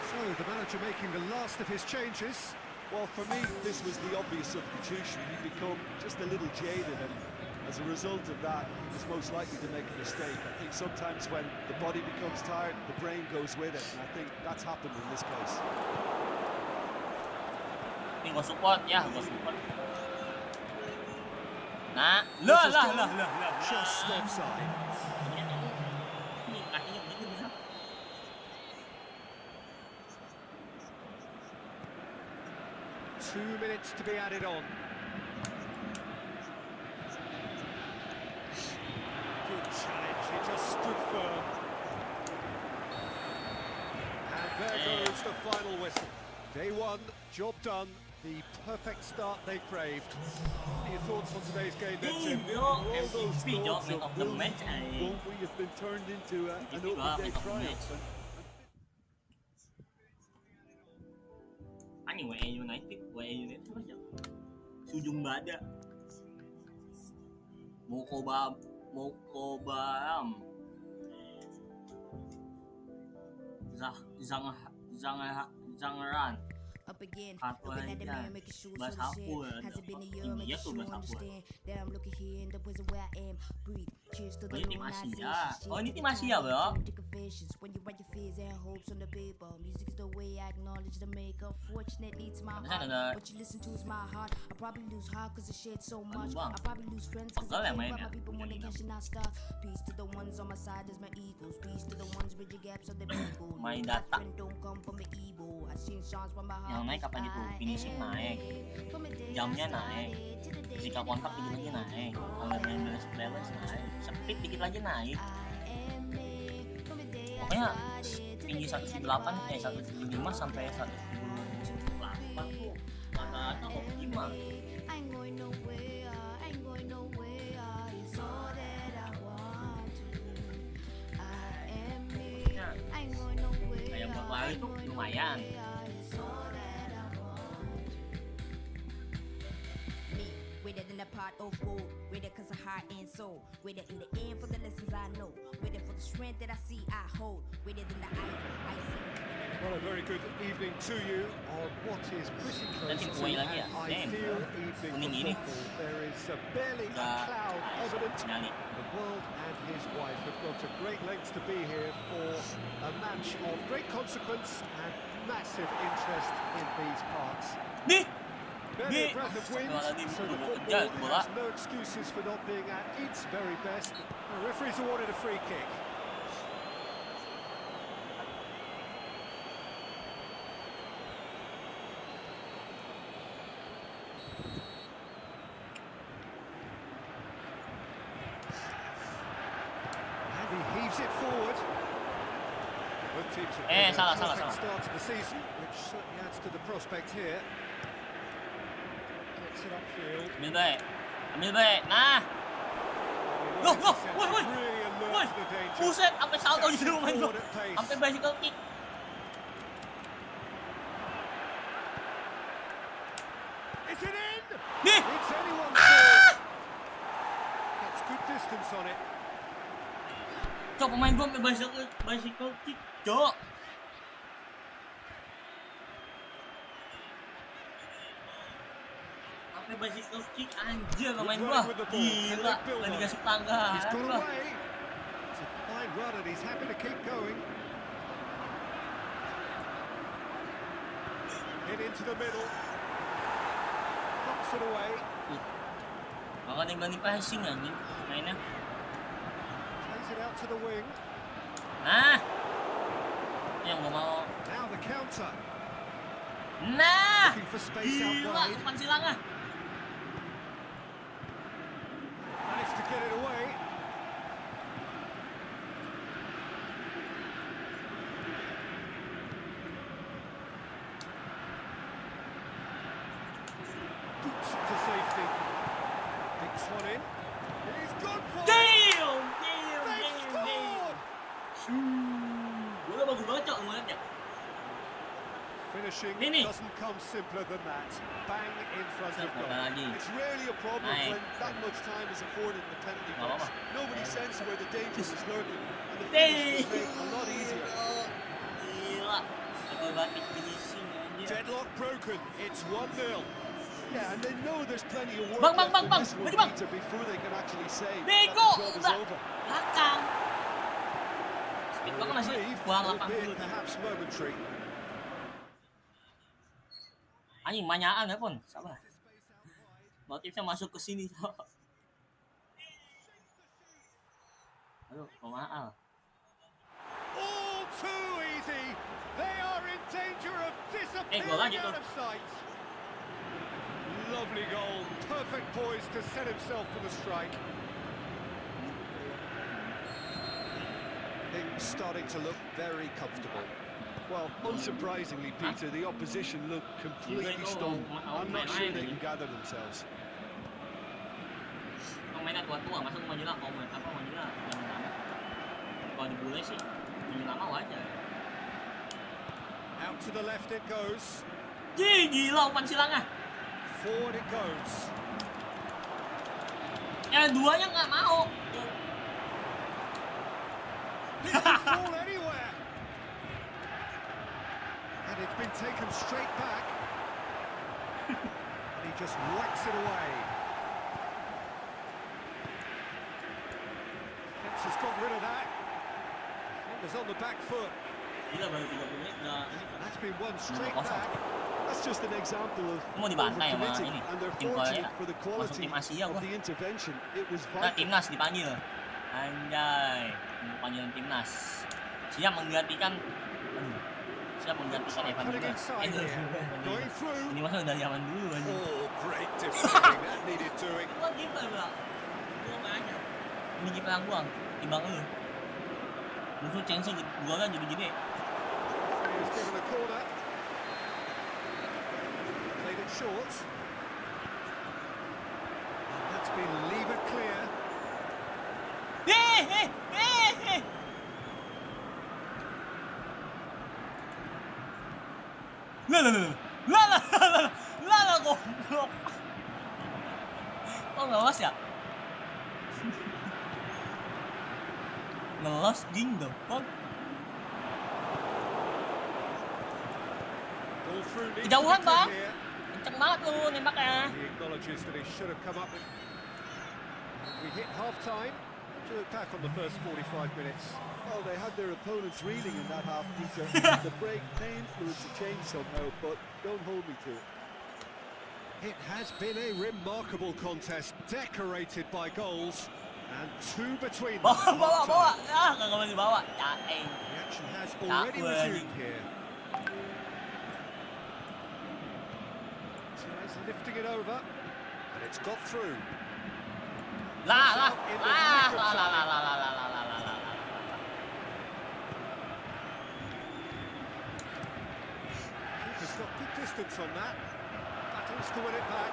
So the manager making the last of his changes. Well, for me, this was the obvious substitution. He'd become just a little jaded, and as a result of that, he was most likely to make a mistake. I think sometimes when the body becomes tired, the brain goes with it, and I think that's happened in this case. Ini gua support ya, gua support. Nah, This has lah. gone just offside. Ini kakinya begitu bisa. 2 minutes to be added on. Good challenge, he just stood firm. And there goes the final whistle. Day 1, job done. The perfect start they craved. What are your thoughts on today's game then, Jim? Bro, All those MVP jo, thoughts man of of the will match ay. won't we have been turned into an MVP open ba, day man of the triumph. match. Anjing WA United apa aja? Sujung bada. Mokobam. Zangaran. Up again, Satu looking at the aja. mirror, making sure Bahasa so aku shit. ya. Has it been a year, India making tuh sure bahasa aku. understand that I'm looking here and the prison where I am. Breathe, cheers to the Oh, ini tim Asia. realizations. Oh, ini tim Asia, bro. When you write your fears and hopes on the paper, music is the way I acknowledge the maker. Fortunately, it's my Pantesan heart. ada- What you listen to is my heart. I probably lose heart cause I shared so much. bang. I probably lose friends cause Pegel I ya care mainnya? about my people more than cash and not stuff. Peace to the ones on my side as my eagles. Peace to the ones bridging gaps of the people. Main No, my data. friend don't come from the evil. I seen signs from my heart. Yang naik kapan itu? Finishing naik. Jamnya naik. Physical contact dikit lagi naik. Online balance naik. Speed dikit lagi naik. Pokoknya tinggi 178 175 sampai 178 tuh rata-rata optimal. Ya, kayak buat lari tuh lumayan. soul. With it in the end for the lessons I know. With it for the strength that I see I hold. With it in the I see. Well, a very good evening to you on what is pretty close Nanti to buai an lagi ya? ideal evening Kuning for ini. football. There is barely a cloud evident. Nyali. The world and his wife have gone to great lengths to be here for a match of great consequence and massive interest in these parts. Nih. Barely a breath of wind, so the football has no excuses for not being at its very best. The referee's awarded a free kick. And he heaves it forward. Both teams have made a perfect start to the season, which certainly adds to the prospect here. Gets it upfield. Ambil baik. Nah. Loh, woi. Really alert to the danger. Buset, sampai salto di rumah itu. Sampai bicycle kick. Is it in? Nih. It's anyone's ball. Gets good distance on it. Cok, pemain gua sampai bicycle kick, cok. Sampai bicycle kick anjir pemain gua. Gila, lagi kasih tangga. He's got away. It's a fine run and he's happy to keep going. Hit into the middle. Knocks it away. Makanya yang berani passing anjing mainnya. Plays it out to the wing. Nah. Yang gua mau. Now the counter. Nah. Looking for space out Gila, wide. umpan silangah. Managed to get it away. Boots it to safety. Picks one in. He's gone for it. Damn. They've scored. Bola bagus banget cok, ngeliatnya. Finishing Ini. doesn't come simpler than that. Bang in front of goal. Lagi. It's rarely a problem Nice. when that much time is afforded in the penalty Nggak box. apa-apa. Nobody sensed where the danger was lurking, and the finish was made a lot easier. Gila. Akrobatik finishing anjir. Deadlock broken. It's 1-0. Yeah, and they know there's plenty of work Bang, left in bang, this one, maju, bang. Peter, before they can actually say that Bego, the job is udah. over. Belakang. Speed gua kan masih Reprieve, kurang albeit 80. perhaps momentary. Anjing manyaan ya pun, sabar. Motifnya masuk ke sini. Aduh, pemaal. All too easy. They are in danger of disappearing gol lagi out tuh. of sight. Lovely goal. Perfect poise to set himself for the strike. Things starting to look very comfortable. Well, unsurprisingly, Peter, the opposition look completely stunned. I'm not sure they can gather themselves. Pemainnya tua-tua, masa maju lah, kalau main apa maju lah, maju lama. Kalau di bule sih, maju lama wajar. Out to the left it goes. Gila umpan silangah. Forward it goes. Yang duanya nggak mau. This can fall anywhere. And it's been taken straight back. And he just whacks it away. Defence has got rid of that. Defender's on the back foot. Gila baru 30 menit udah ini. That's been one straight Kosong. back. That's just an example of Mau dibantai sama overcommitting, ini, and they're tim fortunate Korea. for the Masuk quality tim Asia of gua. the intervention. It was Nah, vital. timnas dipanggil. Anjay, panggilan timnas. Siap menggantikan siap menggantikan Evan Cutting juga. inside here. Going through. Ini masa udah zaman dulu anjing. Oh, great defending. That needed doing. Gua kiper bang. Gua banyak. Ini kiper yang buang, timbang lu. Musuh Chelsea golnya jadi-jadi. He's given a corner. Played it short. And that's been levered clear. Goblok. Oh, nggak was ya? Ngelos ding the fuck. Ball through needs to be Kejauhan, cleared Bang. here. Kenceng banget lu nembaknya. He acknowledges that he should have come up with... We hit half-time. To look back on the first 45 minutes. Oh, they had their opponents reeling in that half, Peter. The break may influence the change somehow, but don't hold me to it. It has been a remarkable contest, decorated by goals, and two between them. at Bawa. half-time. Ah, kagak boleh dibawa. Caeng. The action has already Takut. resumed here. Tries lifting it over, and it's got through. Lah. Keeper's got good distance on that. Battles to win it back.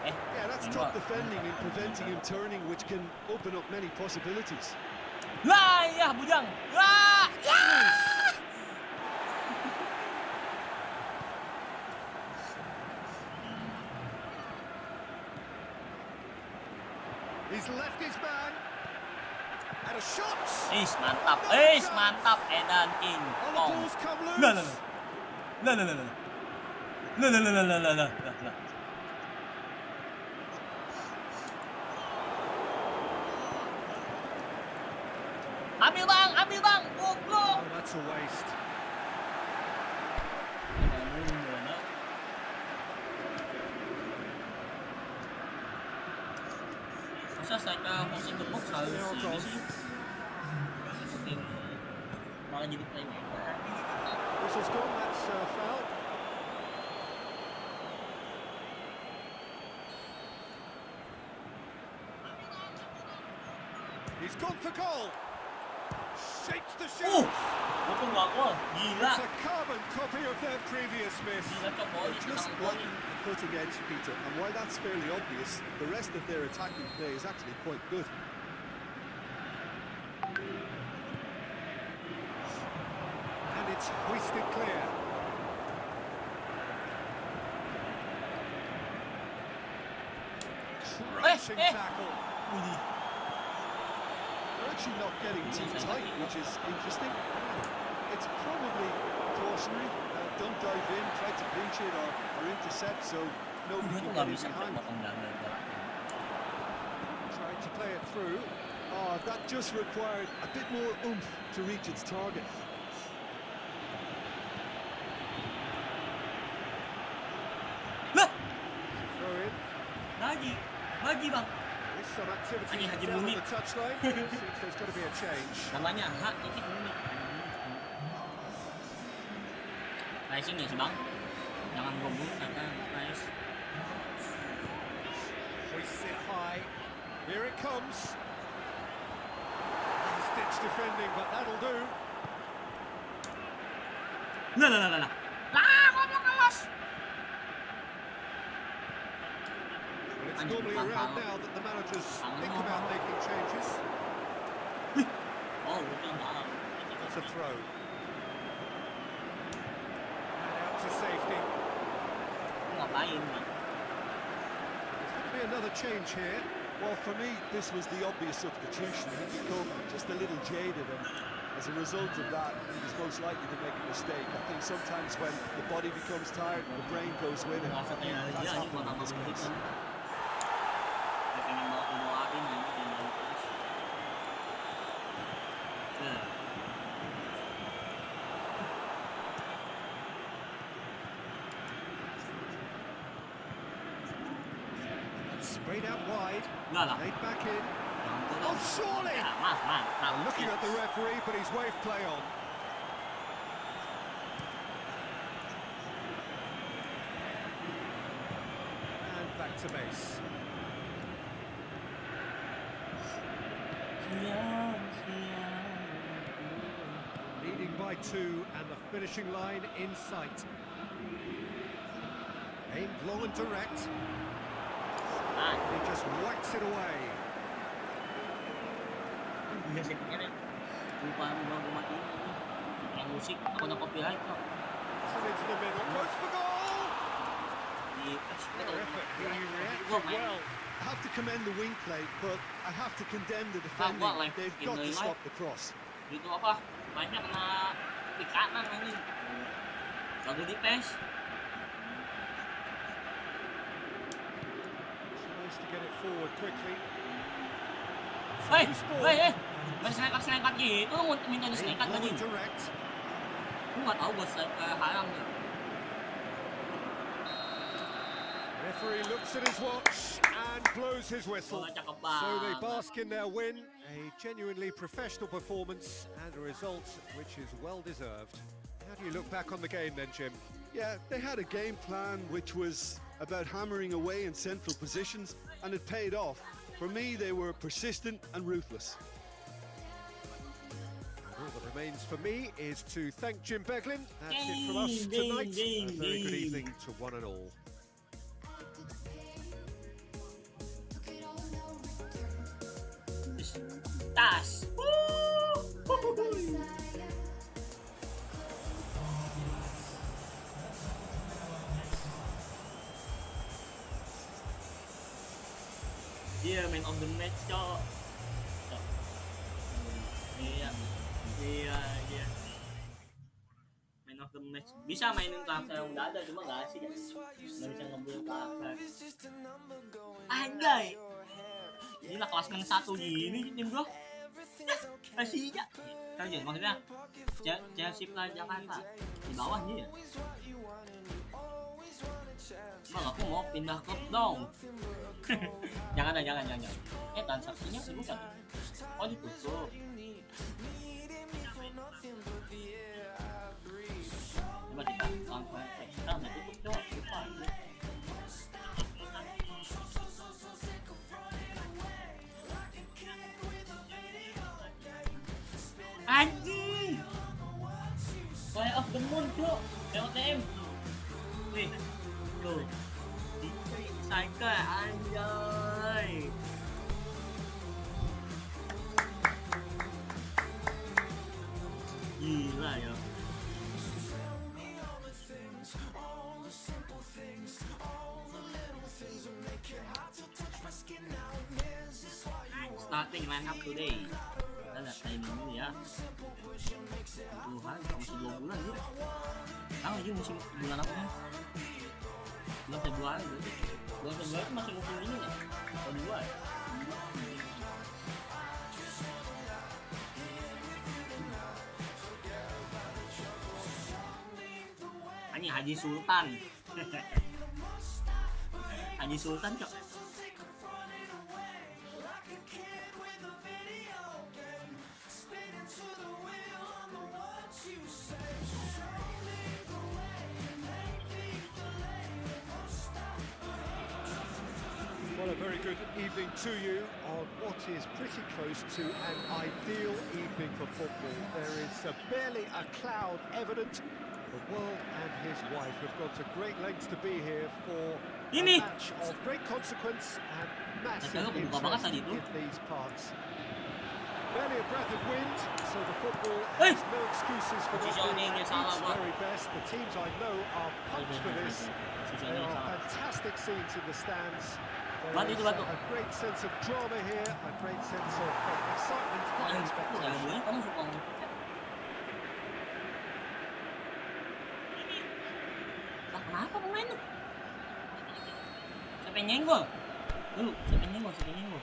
Yeah, that's top defending and preventing him turning, which can open up many possibilities. Lah, ya bujang. Lah, ya. He's left his man. And a shot. Mantap. Edan King Oh, the Kong. ball's come loose. Lah. Ambil bang, goblok. Oh, that's a waste. Masa saya posting the box selalu sini sih? Mungkin malah jadi playmaker. Whistle's gone, that's foul. He's gone for goal. Shapes the shoot. Betul nggak gol? Gila. It's a carbon copy of their previous miss. Gila cok boli, Just tenang boli. lacking the cutting edge, Peter. And while that's fairly obvious, the rest of their attacking play is actually quite good. And it's hoisted clear. Crashing tackle. Wih. They're actually not getting too tight, which is interesting. It's probably cautionary. Don't dive in, try to pinch it or intercept, so nobody Gue tuh can nggak get in bisa behind. potong dana. Trying to play it through. Oh, that just required a bit more oomph to reach its target. Lah, Throw in. lagi bang. There's some activity Ini Haji down on Muni. the touchline. Seems there's got to be a change. Namanya hak ini unik. Rising ya sih bang. Jangan goblok kata guys. Hoists it high. Here it comes. Stitch defending, but that'll do. Lah. Lah, goblok alas. Well, it's normally around now that the managers think about making changes. Oh, gue bilang salah. It's a throw. And out to safety. Lu ngapain bang? There's going to be another change here. Well, for me, this was the obvious substitution. He'd become just a little jaded, and as a result of that, he was most likely to make a mistake. I think sometimes when the body becomes tired, the brain goes with it. Ngerasa kayak That's dia ini happened mau in nambah this menit case. kan. Dia pengen bawa doain ini dan baru terus. Sprayed out wide. Lah. Laid back in. Oh, surely! Ya, mantap. Looking at the referee, but he's waved play on. And back to base. Leading by 2 and the finishing line in sight. Aimed long and direct. He just whacks it away. Udah saya pikir lupa mau matiin ini. Yang musik aku udah copyright kok. It's into the middle. Goes for goal! Di PES Their effort. He itu reacted gue main well. I have to commend the wing play, but I have to condemn the defending. They've got to stop the cross. Gitu apa? Banyak kena di kanan ini. Lalu di PES. Tries to get it forward quickly. Hei, Snekat gitu, lu mau minta di snekat lagi? Direct. Lu nggak tahu buat haram ya? Referee looks at his watch and blows his whistle. So they bask in their win, a genuinely professional performance and a result which is well deserved. How do you look back on the game then, Jim? Yeah, they had a game plan which was about hammering away in central positions, and it paid off. For me, they were persistent and ruthless. All that remains for me is to thank Jim Beglin. That's it from us tonight. A very good evening to one and all. Tas. Dia man of the match, cok. Iya. Man of the match. Bisa mainin karakter yang udah ada, cuma gak asik ya. Gak bisa ngebuild karakter. Anjay. Inilah kelas menang 1 gini tim gua. Persija. Kan jadi maksudnya Chelsea lah Jakarta. Di bawah dia. Bang, aku mau pindah klub dong. jangan. Transaksinya bukan. Oh, ditutup. Coba kita transfer. Kita udah tutup coba. Lupa. Anjing. Play of the Moon, Cuk. POTM. Wih. Tuh. Cycle anjay. Gila ya. Starting line up today. Kita lihat timing dulu ya. Tuhan, masih 2 bulan ya. Tahu aja musim bulan apa nih? Bulan Februari berarti. Bulan Februari masih musim ini nggak? Atau 2 ya? Ini Haji Sultan. Haji Sultan, cok. Well, a very good evening to you on what is pretty close to an ideal evening for football. There is barely a cloud evident. The world and his wife have gone to great lengths to be here for a match of great consequence and massive interest in these parts. Barely a breath of wind, so the football has no excuses for not being at its very best. The teams I know are pumped for this. There are fantastic scenes in the stands. There is a great sense of drama here, a great sense of excitement and expectation. Kenapa pemain tuh? Siapa yang nyenggol? Dulu, siapa yang nyenggol?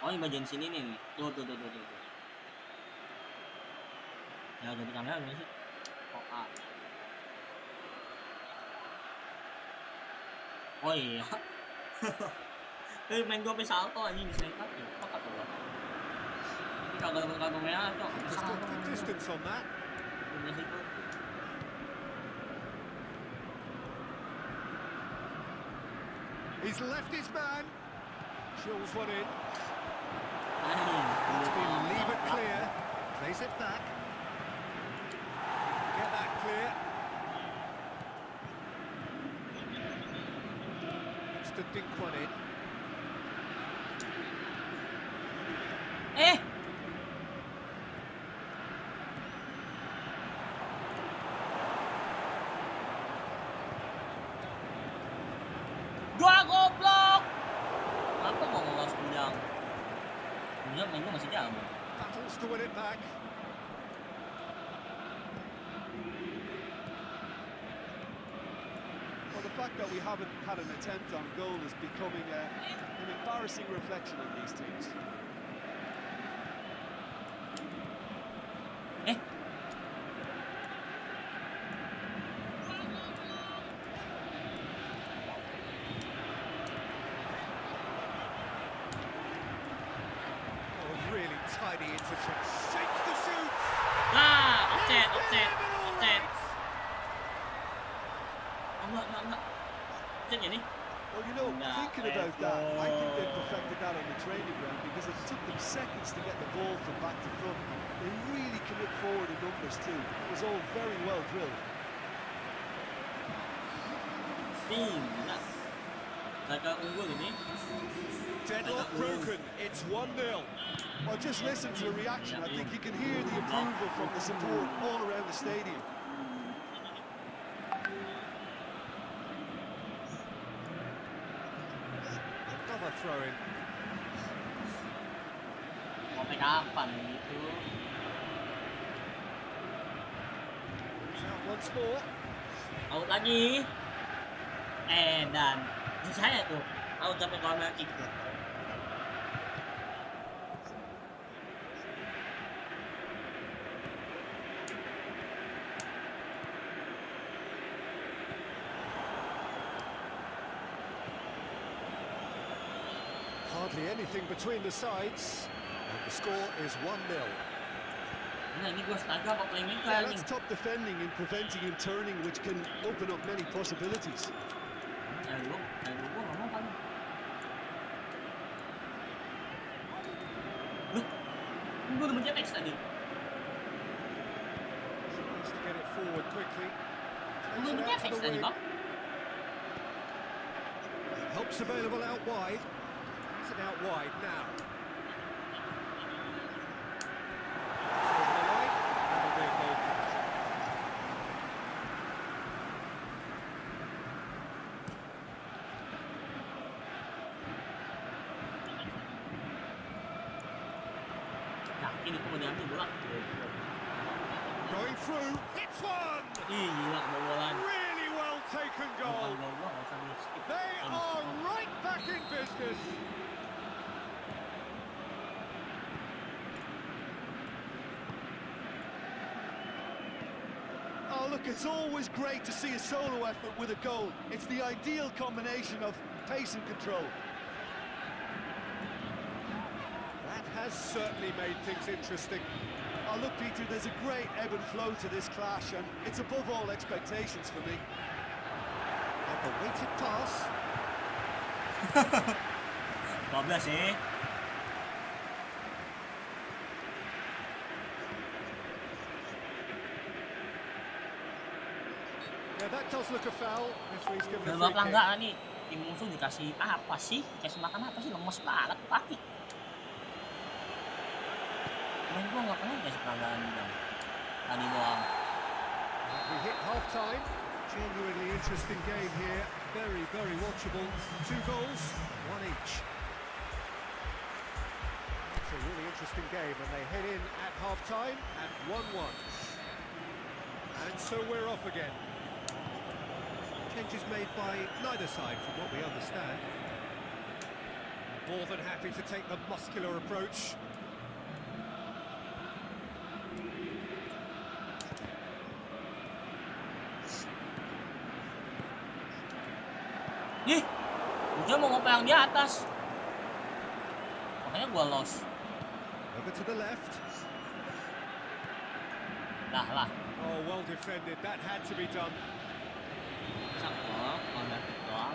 Oh, ini bagian sini nih. Tuh. Ya, jadi kamera gimana sih? Oh, A. Oh iya. Main gue bisa salto anjing di sneaker ya. Apa tuh? Ini kagak merah, cok. Just got the distance on that. He's left his man. Chills one in. It's been leave it clear. Plays it back. Get that clear. To dink one in. Dua goblok. Kenapa mau ngelos Bujang? Bujang main gue masih jauh. Battles to win it back. Well, the fact that we haven't had an attempt on goal is becoming an embarrassing reflection on these teams. Oh, really tidy interchange. Shapes the shoot. Lah, offset. Enggak. Offset ya nih? Well, you know, Nah, thinking about that, I think they perfected that on the training ground because it took them seconds to get the ball from back to front. They really commit forward in numbers too. It was all very well drilled. Enggak. Gagal unggul ini. Deadlock broken. It's 1-0. Well, just listen to the reaction. I think you can hear the approval from the support all around the stadium. Another throw-in. Sampai kapan gitu? It's out once more. Out lagi. Dan saya tuh out sampai corner kick tuh. Hardly anything between the sides. And the score is 1-0. Nah, ini gue astaga apa playmaker Yeah, nih? that's top defending and preventing him turning, which can open up many possibilities. Lu gue ngomong kan. Loh, gue udah mencet X tadi. Tries to get it forward quickly. Gue udah mencet X tadi, Bang. Helps available out wide. Is it out wide now? Over the line. That'll be a goal. Yakin itu mau diambil bola. Going through. It's one. Ih, gila bobolan. Really well taken goal. Gol gua enggak usah di-skip. They are right back in business. Oh, look, it's always great to see a solo effort with a goal. It's the ideal combination of pace and control. That has certainly made things interesting. Oh, look, Peter, there's a great ebb and flow to this clash, and it's above all expectations for me. And the weighted pass. 12 sih. Yeah, that does look a foul. Referee's given a Dan free bapak kick. enggak nih, tim musuh dikasih apa sih? Kasih makan apa sih? Lemes banget kaki. Main gua nggak pernah dikasih penghargaan bang. Tadi doang. We hit half-time. Genuinely interesting game here. Very, very watchable. 2 goals, 1 each. It's a really interesting game, and they head in at half-time at 1-1. And so we're off again. Changes made by neither side, from what we understand. More than happy to take the muscular approach. Ih, dia mau ngopeng di atas. Makanya gua lost. Over to the left. Lah. Oh, well defended. That had to be done. Cakep, corner kick doang.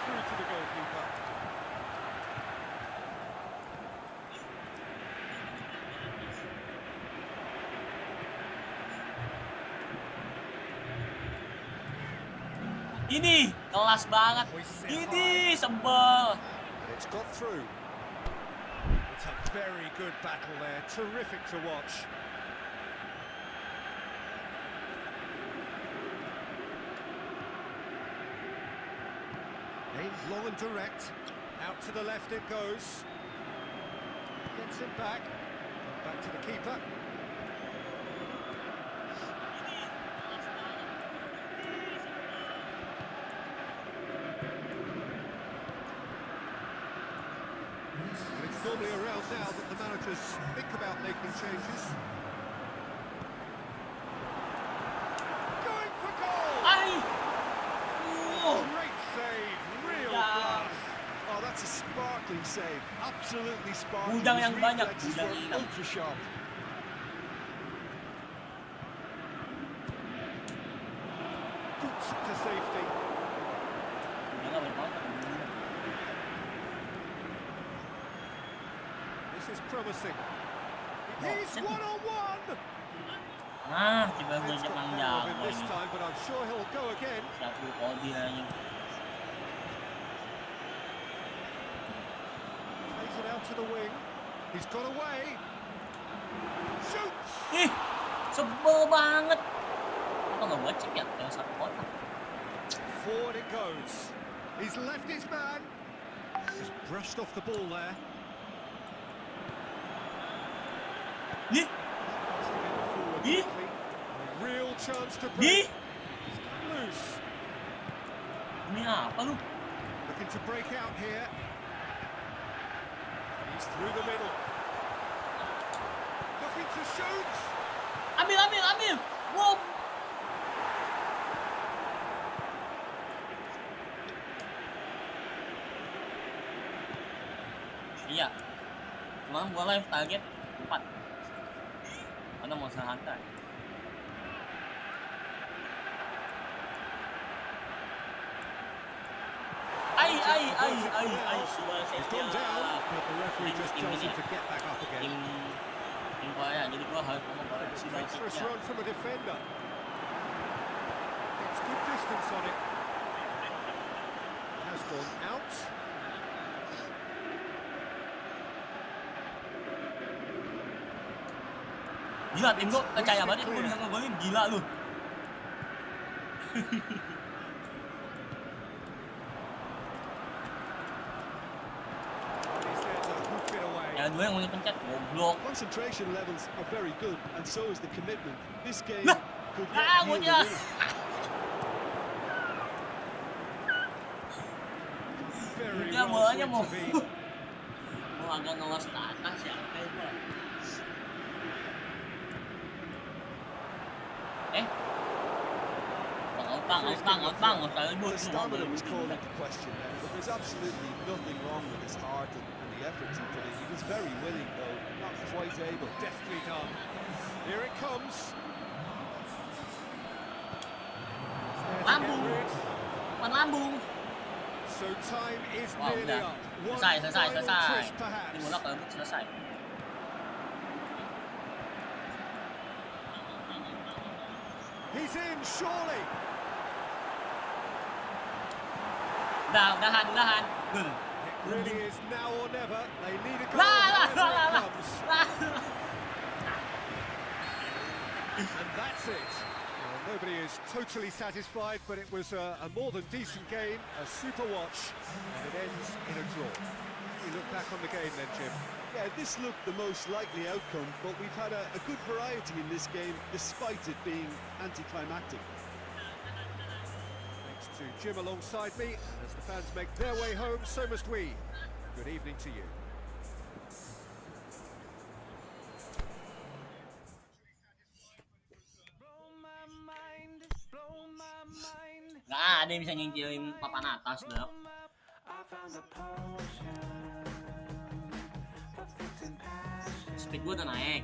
Through to the goalkeeper. Ini kelas banget. Ini sebel. It's got through. It's a very good battle there. Terrific to watch. Aimed long and direct. Out to the left it goes. Gets it back. Back to the keeper. But it's normally around now that the managers think about making changes. Going for goal! Ay! Great save, real Yeah. class. Oh, that's a sparkling save. Absolutely sparkling. Gudang His yang banyak, reflexes gudang were hilang. ultra sharp. Boots to safety. Udah nggak berkontak. This is promising. Oh, He's set. one-on-one! Ah, tiba It's gue got Jepang better of him jago this ini. time, but I'm sure he'll go again. Satu kode aja. Plays it out to the wing. He's got away. Shoots! Ih, sebel banget. Apa nggak buat cek ya? Yang satu kotak. Forward it goes. He's left his man. Just brushed off the ball there. Ih, Has to get it forward Ye? quickly. A real chance to ih, break. Loose. ini apa lu? Looking to break out here. He's through the middle. Looking to shoot. Ambil, ambil, ambil. Wow. Iya. Cuma gua live target 4. Karena mau santai. Ai, sudah He's gone down, but the referee just tells him to get back up again. Tim Korea, jadi gua harus ngomong kalau sudah Dexterous run from a defender. It's good distance on it. Has gone out. Gila, tim gua percaya banget gua bisa ngegolin, gila lu. He's there to hoof it away. Yang dua yang mau pencet, goblok. Concentration levels are very good, and so is the commitment. This game Nah, could ah, yield a bocah. winner. Very Dia well bolanya to mau intervene. mau agak ngelos ke atas ya, kayak gua. Outbang, The stamina was called into question then, but there's absolutely nothing wrong with his heart and the efforts he put in. He was very willing, though, not quite able. Deftly done. Here it comes. Lambung, bukan lambung. So time is Wow, nearly udah. up. One Selesai. final twist, Ini perhaps. bola kalau selesai. He's in, surely. Udahan. It really is now or never. They need a goal. Lah. Here it comes. And that's it. Well, nobody is totally satisfied, but it was a more than decent game, a super watch, and it ends in a draw. You look back on the game then, Jim. Yeah, this looked the most likely outcome, but we've had a good variety in this game, despite it being anticlimactic. Thanks to Jim alongside me, and as the fans make their way home, so must we. Good evening to you. Gak ada yang bisa nyingkirin papan atas, Bro. Speed gue udah naik.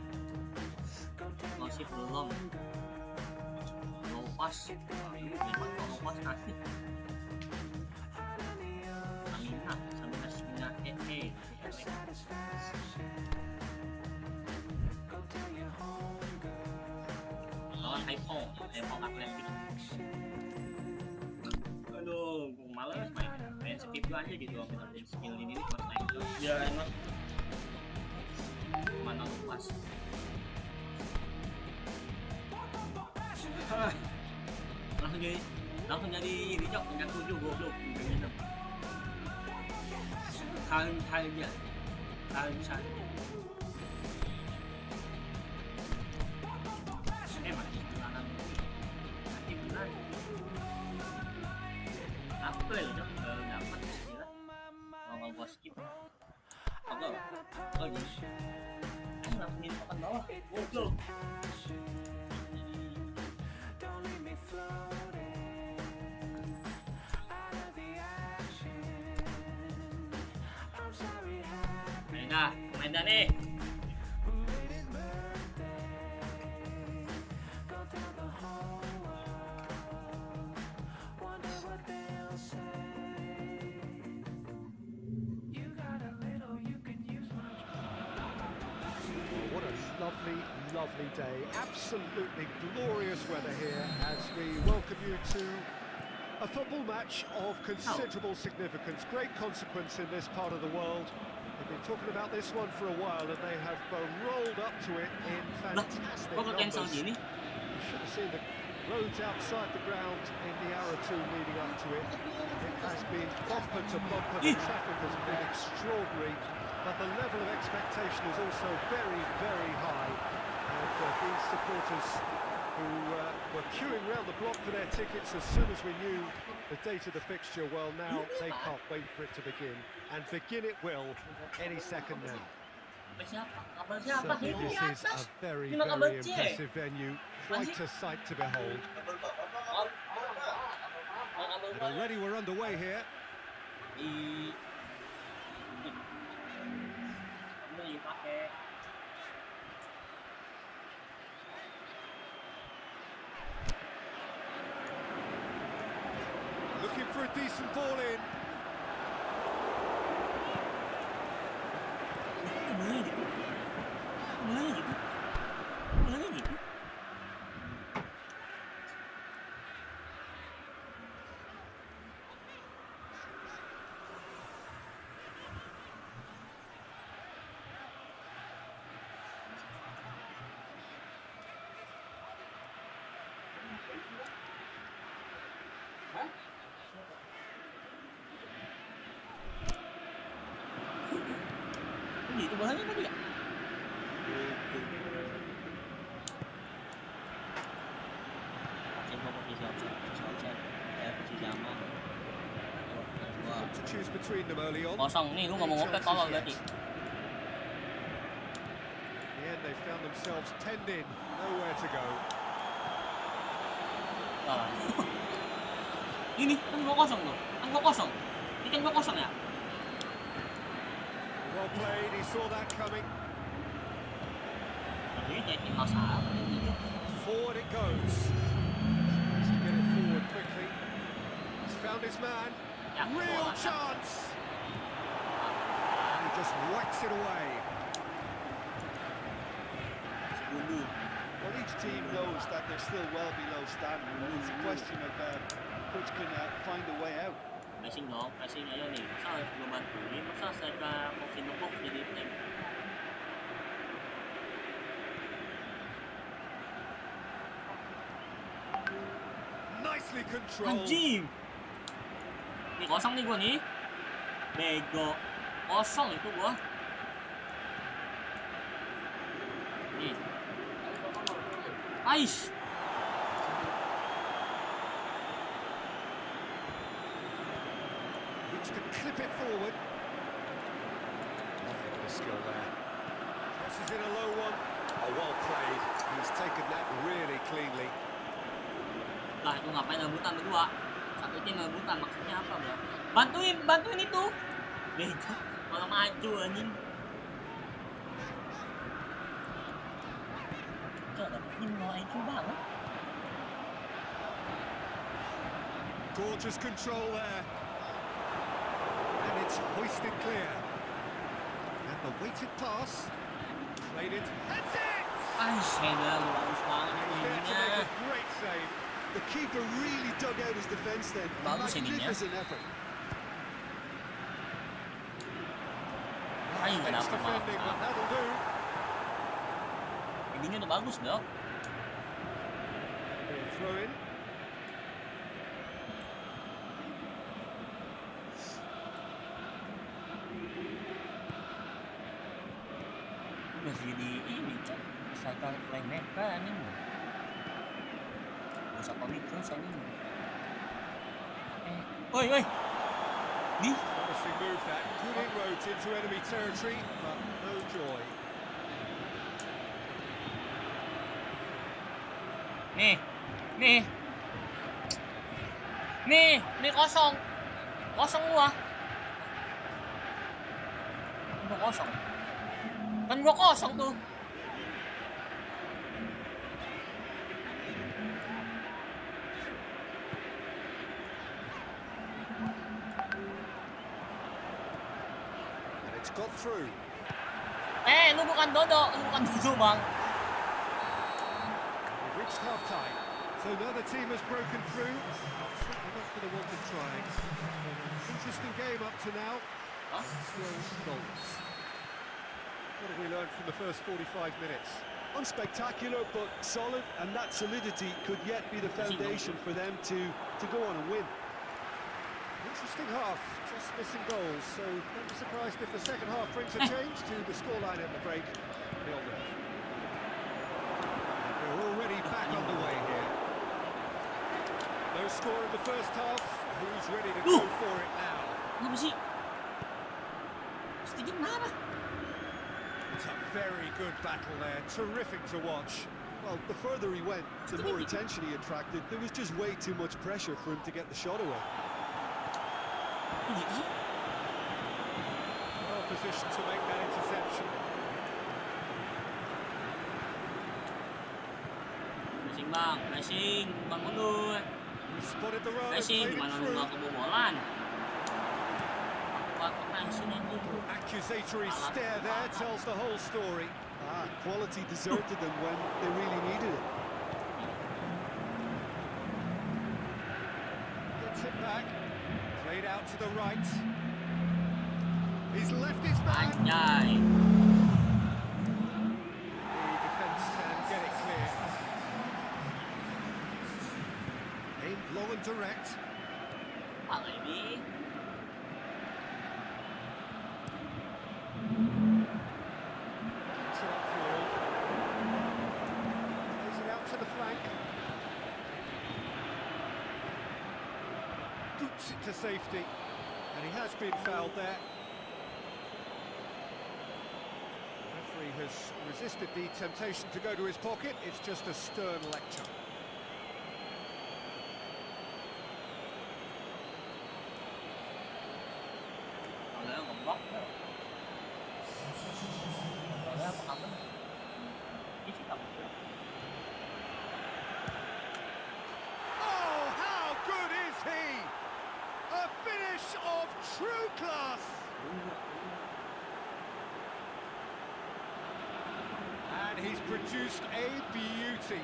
Masih belum. Low pass. Low pass kasih. Samina lawan hypo atlet gitu. males main skip aja gitu, ngerjain skill ini cuma main itu biar enak mana pas. langsung jadi ini cok, yang 7 goblok udah kalinya bisa masih silakan nanti bulan April cok dapat gila mau gua skip apa oh jadi langsung di papan bawah goblok. Main dah nih. What a lovely day. Absolutely glorious weather here as we welcome you to a football match of considerable significance, great consequence in this part of the world. They've been talking about this one for a while and they have rolled up to it in fantastic numbers. You should have seen the roads outside the ground in the hour or two leading up to it. It has been bumper to bumper, the traffic has been extraordinary, but the level of expectation is also very, very high. And these supporters who were queuing round the block for their tickets as soon as we knew the date of the fixture, well now they can't wait for it to begin, and begin it will any second now. Certainly this is a very, very impressive venue, quite a sight to behold. And already we're underway here. Looking for a decent ball in. Itu bahannya tadi ya? To choose between them early on. Kosong nih, lu nggak mau ngopek kalau berarti. In the end they found themselves penned in, nowhere to go. Ini kan gua kosong tuh, kan gua kosong. Ini kan gua kosong ya. Well played, he saw that coming. Forward it goes. Tries to get it forward quickly. He's found his man. Real chance. And he just whacks it away. Well, each team knows that they're still well below standard, and it's a question of which can find a way out. Pressing dong, pressing aja nih. Masa belum bantuin, masa saya mau sinupuk jadi tank. Nicely controlled. Anjing. Nih kosong nih gua nih. Bego. Kosong itu gua. Nih. Aish. Looks to clip it forward. Nothing but a skill there. Crosses in a low one. Oh, well played. He's taken that really cleanly. Lah itu ngapain rebutan berdua? Satu tim rebutan maksudnya apa bro? Bantuin itu. Bego. Malah maju anjing. Coba dapet tim mau IQ banget. Gorgeous control there. And it's hoisted clear. And the weighted pass. Played it. Heads it! Aish, header lu bagus banget There to ininya. make a great save. the keeper really dug out his defence then. Bagus ininya. Magnificent effort. Ay, nggak Fence dapat defending, but maaf. that'll do. Ininya udah bagus dong. Throw in. Udah jadi ini cok. Striker playmaker nih. Gak usah komit terus anjing. Oi, oi. Nih. Obviously moved that. Good inroads into enemy territory, but no joy. Nih. Nih. Nih, nih kosong. Kosong gua. Gua kosong. Kan gua kosong tuh. And it's got through. Lu bukan Dodo, Bang. We've reached half-time. So now the team has broken through. Certainly not going to want them trying. Interesting game up to now. Huh? Still goals. What have we learned from the first 45 minutes? Unspectacular but solid, and that solidity could yet be the foundation for them to go on and win. Interesting half, just missing goals, so don't be surprised if the second half brings a change to the scoreline at the break. 0-0. We're already back on the way here. No score in the first half. Who's ready to go for it now? Kenapa sih? Sedikit kenapa? It's a very good battle there, terrific to watch. Well, the further he went, the more attention he attracted. There was just way too much pressure for him to get the shot away. Well positioned to make that interception. Pressing bang, pressing, bang mundur. He spotted the run and Pressing, played it gimana lu through. gak kebobolan? Aku pressing anjing. Accusatory stare there tells the whole story. Quality deserted them when they really needed it. Gets it back. Played out to the right. He's left his man. Anjay. The defence can get it clear. Aimed low and direct. Apa ini? Keeps it upfield. Plays it out to the flank. Boots it to safety. And he has been fouled there. Referee has resisted the temptation to go to his pocket. It's just a stern lecture. Kalau ngembak. Kalau apa kabar? Ini sih kabar. Oh, how good is he? A finish of true class. And he's produced a beauty.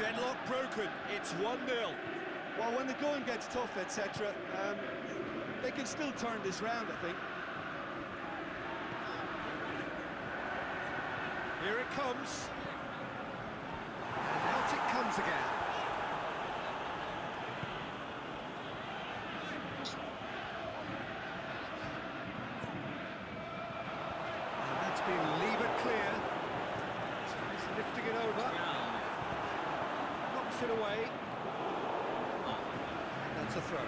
Deadlock broken. It's 1-0. Well, when the going gets tough, etc., they can still turn this round, I think. Here it comes. And out it comes again. And that's been levered clear. He's lifting it over. Knocks it away. And that's a throw.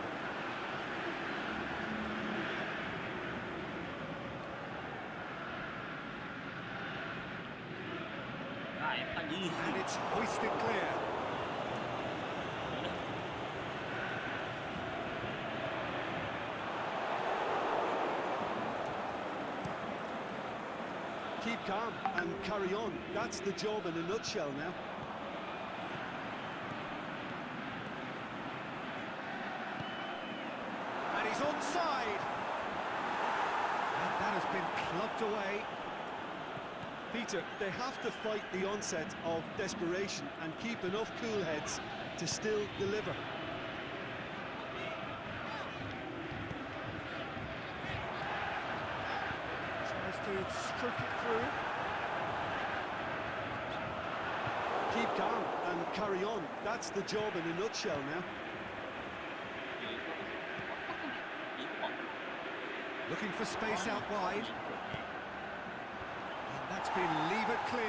And it's hoisted clear. Keep calm and carry on. That's the job in a nutshell now. And he's onside. And that has been plugged away. Peter, they have to fight the onset of desperation and keep enough cool heads to still deliver. Tries to stroke it through. Keep calm and carry on. That's the job in a nutshell now. Looking for space out wide. And that's been levered clear.